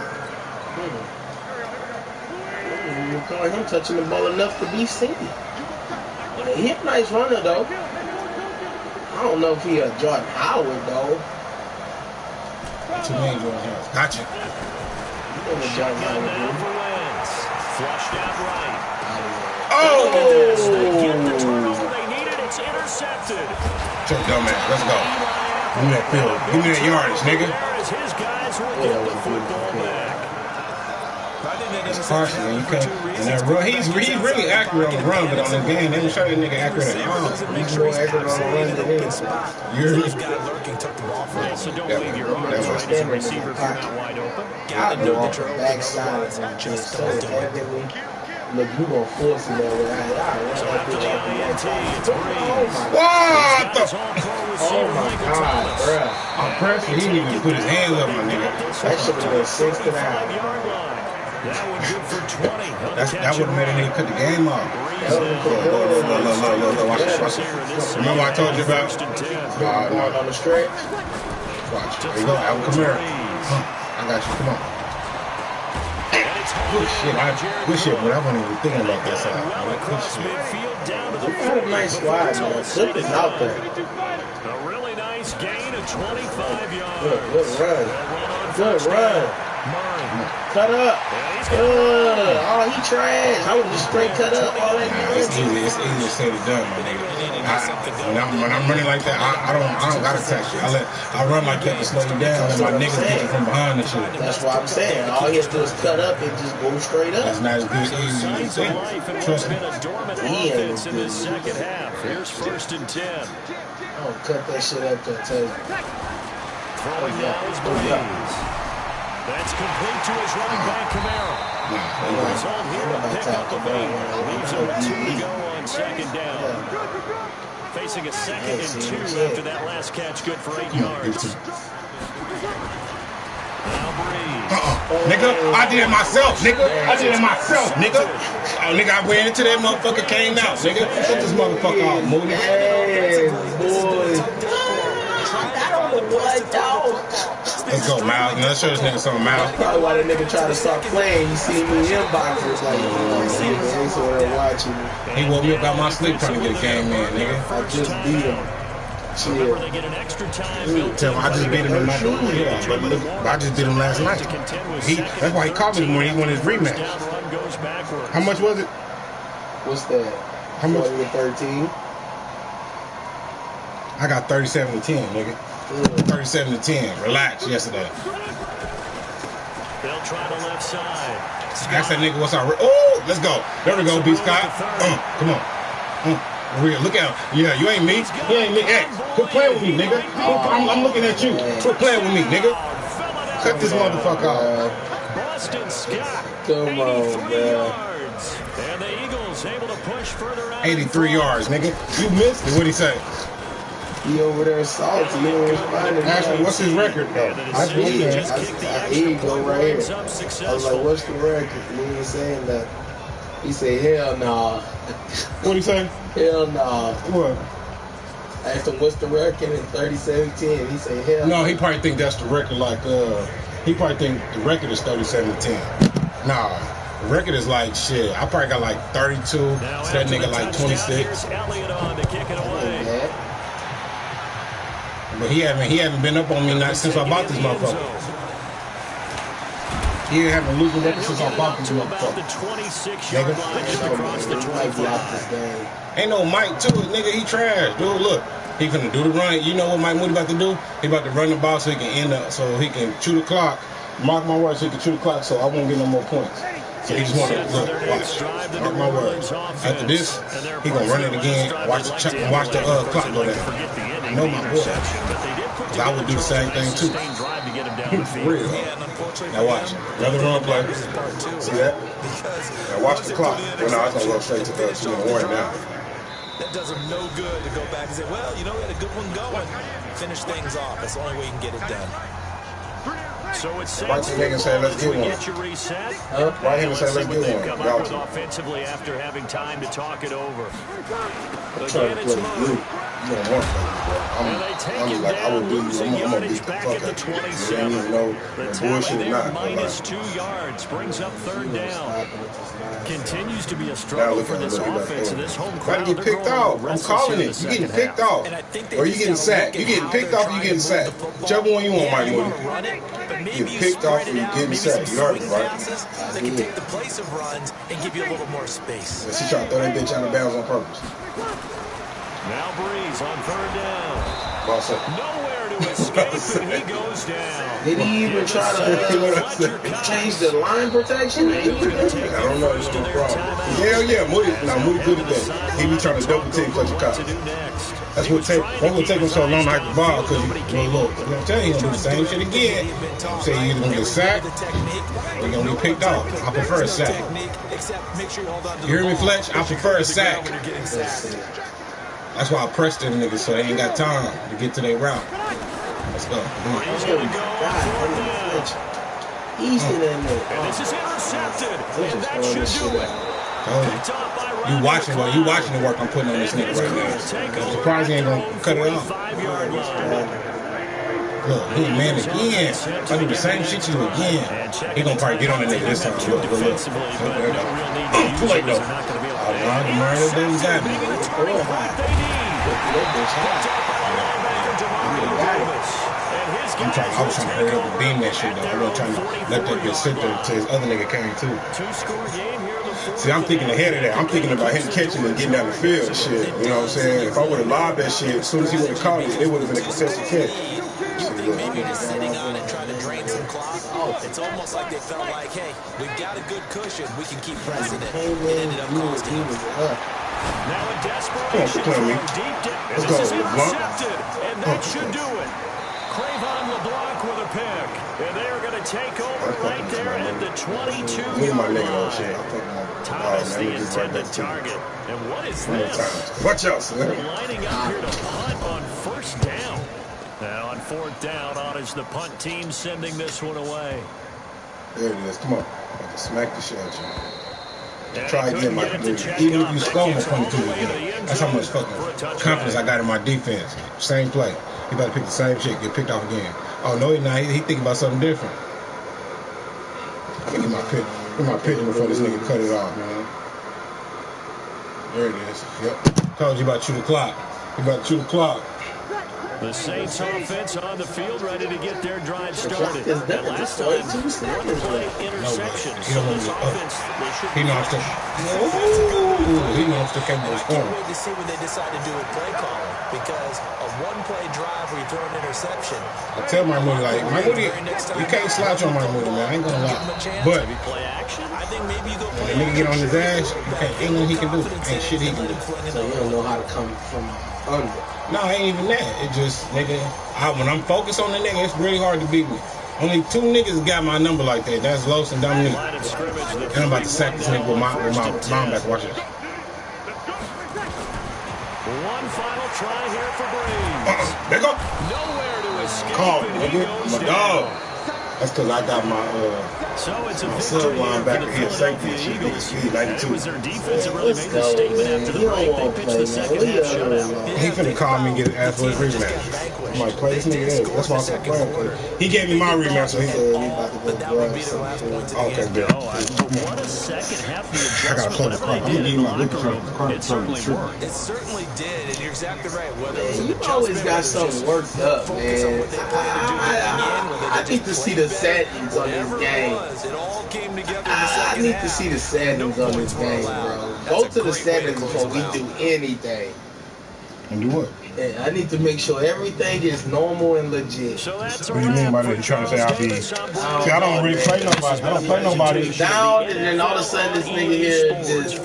S6: You call him touching the ball enough to be seen. He a nice runner though. I don't know if he a Jordan Howard though.
S3: To me, Jordan Howard. Gotcha.
S6: He was a Jordan
S1: Shotgun now
S6: Howard.
S1: for Wentz. Flushed out right.
S3: Oh!
S1: They get the turnover they needed. It's intercepted.
S3: Check dumbass. Let's go. Give me that field. Give me that yardage, nigga.
S1: There as his guys will get the football back.
S3: It's partial, man. You can't. And that run, he's really accurate on the run, but on the game, they don't show that nigga accurate at all.
S6: He's more accurate on the run than him.
S3: You're
S1: So don't leave your arms
S3: That was
S1: right as the receiver come out wide open.
S6: I go off the backside and just so heavily. Look, you gonna force him that way.
S1: So after the INT, it's Breeze.
S3: what the?
S6: Oh my God, bruh.
S3: I'm pressed. He didn't even put his hands up, my nigga.
S6: That should have been 6 to 9.
S1: 5-yard line. That one good for 20.
S3: That would have made a nigga cut the game off. Look. Watch this. Remember I told you about?
S6: Going on the stretch.
S3: Watch. There you go. Alvin Kamara. I got you. Come on. Good shit, but I wasn't even thinking about that side. Good shit.
S6: We had a nice squad, man. Clip is out there.
S1: A really nice gain of 25 yards.
S6: Good run. Good run. Cut up. Oh, he trash. I would just straight cut up. All that
S3: It's easier said than done, my nigga. When I'm running like that, I don't gotta touch you. I run like that to slow you down, and my niggas get you from behind and shit.
S6: That's what I'm saying. All he has to do is cut up and just go straight up.
S3: It's not as good as easy as you think. Trust me.
S6: He ain't
S1: Offense in this second half. Here's 1st and 10.
S6: Oh, cut that shit up there, tell you.
S1: Throwing now is Breeze. That's complete to his running back, Kamara. The result here to pick up the lead. Leaves him with 2 to go on 2nd down. Facing a 2nd and 2 after that last catch, good for 8 yards.
S3: Nigga, I did it myself, nigga. I did it myself, nigga. Oh, nigga, I ran into that motherfucker, came out, nigga. Shut this motherfucker off, Moody.
S6: Hey, boy. I don't know what, dog.
S3: Let's go, Miles. Now, let's show this nigga something, Miles.
S6: Probably why that nigga try to start playing. You see me inboxers like, nigga, so they're watching me.
S3: He woke me up out my sleep trying to get a game in, nigga.
S6: I just beat him. Chill.
S3: Tell him I just beat him in my I just beat him last night. That's why he called me when he won his rematch. How much was it?
S6: What's that?
S3: How much?
S6: 13.
S3: I got 37-10, nigga. 37-10. Relax yesterday.
S1: They'll try the left side.
S3: Ask that nigga what's our. Oh, let's go. There we go, B. Scott. Come on. Real, look out. Yeah, you ain't me. You ain't me. Hey, quit playing with me, nigga. I'm looking at you. Quit playing with me, nigga. Cut this motherfucker off.
S1: Boston Scott.
S6: Come on, man.
S1: And the Eagles able to push further out.
S3: 83 yards, nigga. You missed it. What'd he say?
S6: He over there salty. He don't respond to
S3: Actually, what's his record, though?
S6: Here you go right here. I was like, what's the record? And he was saying that. He said, hell nah.
S3: What'd he say?
S6: Hell nah.
S3: What?
S6: I asked him, what's the record in 37-10? He said, hell
S3: No, he probably think that's the record, like, he probably think the record is 37-10. Nah, the record is like, shit, I probably got like 32, so that nigga like 26. But he haven't been up on me not since I bought this motherfucker. He haven't losing record since I bought this motherfucker. Nigga. Ain't no Mike to it, nigga. He trash, dude. Look, he finna do the run. You know what Mike Moody about to do? He about to run the ball so he can end up, so he can chew the clock. Mark my words, so he can chew the clock, so I won't get no more points. So he just want to look, watch. Mark my words. After this, he gonna run it again. Watch the clock go down. I know my boy. I would do the same thing too. For real. Now watch. Another run play. See that? Now watch the clock. Well, no, it's gonna go straight to the one now.
S2: That does him no good to go back and say, well, you know, we had a good one going. Finish things off. That's the only way you can get it done.
S1: So it's
S3: right hand and say, let's get one. Right hand and say, let's get one. Y'all
S1: offensively after having time to talk it over.
S3: I'm trying to play blue. You don't want I'm like, I would do you. I'm going to beat the fuck out of you. You don't even know the bullshit or not.
S1: Minus 2 yards brings up third down. Continues to be a struggle for this offense. This home crowd.
S3: Gotta get picked off. I'm calling it. You getting picked off. Or you getting sacked. You getting picked off or you getting sacked. Whichever one you want, Mike Moody. You get picked off or you getting sacked. You heard me, right?
S2: They can take the place of runs and give you a little more space.
S3: She tried to throw that bitch out of bounds on purpose.
S1: Now Breeze on third down.
S3: Boss up.
S1: Nowhere to escape, and he goes down.
S6: Did he even try to change the line protection?
S3: I don't know. There's no problem. Hell yeah, Moody. Now Moody good at that. He be trying to double team Fletcher Cox. That's what take. Why would take him so long to hike the ball? Because you look. I'm telling you, he's gonna do the same shit again. Say you're either gonna get sacked, or you're gonna get picked off. I prefer a sack. You hear me, Fletch? I prefer a sack. That's why I pressed them niggas so they ain't got time to get to their route. Let's go.
S6: He's in there.
S1: And this is intercepted. And that should do it.
S3: You watching the work I'm putting on this nigga right now. I'm surprised he ain't gonna cut it off. Look, he ain't man again. I do the same shit to you again. He gonna probably get on the nigga this time. Look. Too late though. I was trying to hurry up and beam that shit though. I wasn't trying to let that bitch sit there until his other nigga came too. See, I'm thinking ahead of that. I'm thinking about him catching and getting down the field and shit. You know what I'm saying? If I would have lobbed that shit, as soon as he would have caught it would have been a contested catch.
S2: Maybe just sitting on it, trying to drain some clock. It's almost like they felt like, hey, we've got a good cushion. We can keep pressing it. It ended up costing him.
S1: Now in desperation, deep down. And this is intercepted. And that should do it. Cravon LeBlanc with a pick. And they are going to take over right there at the 22-yard line. Thomas, the intended target. And what is this?
S3: Watch out, son.
S1: Lining up here to punt on first down. Now on 4th down on as the punt team sending this one away.
S3: There it is. Come on. I have to smack the shit out you.
S1: And
S3: Try again, Michael. Even if you score on 22 again, that's how much fucking confidence I got in my defense. Same play. He about to pick the same shit, get picked off again. Oh, no, he's not. He thinking about something different. Let me get my picture before this nigga cut it off, man. There it is. Yep. Told you about shoot the clock. You about to shoot the clock.
S1: The Saints offense on the field ready to get their drive started. And last time, one play interception. So this offense,
S3: he knows the capable of scoring.
S2: I can't wait to see what they decide to do with play calling, because a one-play drive where you throw an interception.
S3: I tell my Moody, you can't slouch on my Moody, man. I ain't gonna lie. But
S2: play action. I think maybe you go
S3: play action. Nigga get on his ass, ain't nothing he can do. Ain't shit he can do.
S6: So you don't know how to come from under.
S3: No, it ain't even that. It just, nigga, when I'm focused on the nigga, it's really hard to beat me. Only 2 niggas got my number like that. That's Los and Dominique. And I'm about to sack this nigga with my linebacker. Watch it.
S1: One final try here for Breeze.
S3: There go.
S1: Nowhere to escape.
S3: Call it, nigga. My dog. That's because I got my sub linebacker here, safety.
S1: It was their defense that really made the statement after the break. They pitched the second half shutout.
S3: He finna call me and get asked for his rematch. I'm like, play this nigga in. That's why I said play him. He gave me my rematch, so he said, okay, good.
S1: What a second half the
S3: I gotta play the clock. I'm gonna give you my rematch.
S1: It certainly worked.
S2: It certainly did, and you're exactly right. Whether
S6: you always got something worked up, man. I need to see the settings on this game. I need to see the settings on this game, bro. Go to the settings before we do anything.
S3: And do what?
S6: I need to make sure everything is normal and legit.
S3: What do you mean by that? You trying to say I'll be? See, I don't really play nobody. I don't play nobody.
S6: Down, and then all of a sudden this nigga here just,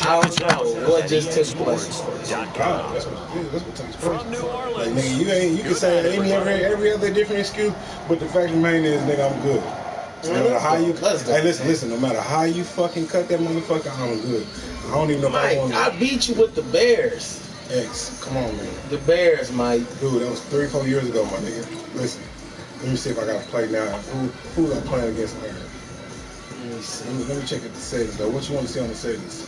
S6: I don't know what just took place.
S3: That's what takes place. Like, nigga, you can say every other different excuse, but the fact remains is, nigga, I'm good. No matter how you, hey, listen. No matter how you fucking cut that motherfucker, I'm good. I don't even know if I want to.
S6: I beat you with the Bears.
S3: X, come on, man.
S6: The Bears, Mike.
S3: Dude, that was 3-4 years ago, my nigga. Listen, let me see if I got to play now. Who am I playing against now?
S6: Let me see.
S3: Let me check at the settings, though. What you want to see on the settings?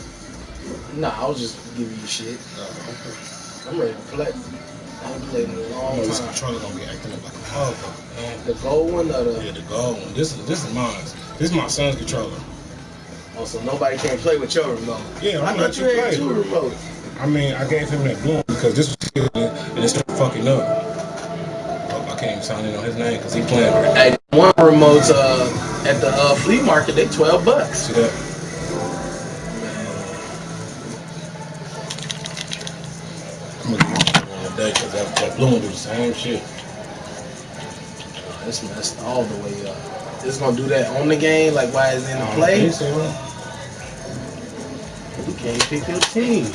S6: Nah, I was just giving you shit.
S3: Okay.
S6: I'm ready to play. I haven't played in a long time.
S3: This controller gonna be acting up like a motherfucker, man.
S6: The gold one or the?
S3: Yeah, the gold one. This is mine. This is my son's controller.
S6: Oh, so nobody can play with your remote?
S3: Yeah,
S6: I thought you had 2 remotes.
S3: I mean, I gave him that blue one because this was good and it started fucking up. Oh, I can't even sign in on his name because he playing right now.
S6: Hey, one remote at the flea market, they $12.
S3: See that? I'm gonna give him one day because that blue one do the same shit.
S6: This messed all the way up. It's gonna do that on the game, like why it's in the play. You can't pick your team.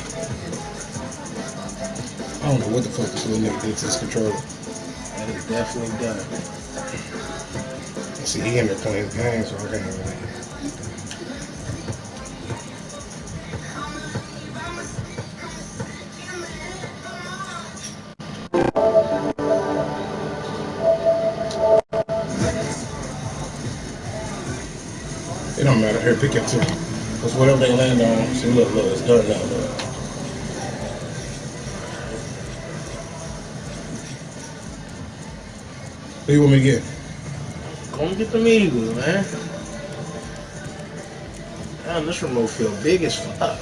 S3: I don't know what the fuck this little nigga did to this controller.
S6: That is definitely done.
S3: See, he in there playing his game, so I can't really. It don't matter. Here, pick your team. Because whatever they land on, see, look, it's done now, look. What do you want me to get?
S6: Go and get them Eagles, man. Damn, this remote feel big as fuck.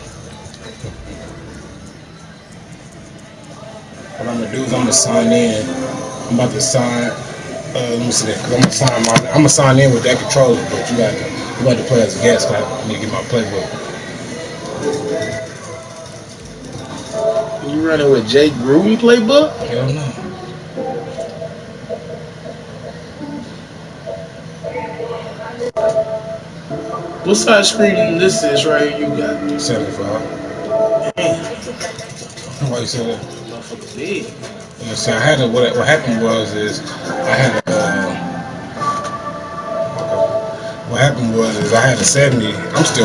S3: What I'm gonna do is I'm gonna sign in. I'm about to sign. Let me see that. Cause I'm gonna sign in with that controller, but you got to play as a guest. Cause I need to get my playbook.
S6: You running with Jake Gruden playbook?
S3: Hell no.
S6: What size screen this is right here you got?
S3: 75.
S6: Damn.
S3: Why you say that?
S6: Motherfucker big.
S3: Yeah, see, I had what happened was I had a 70. I'm still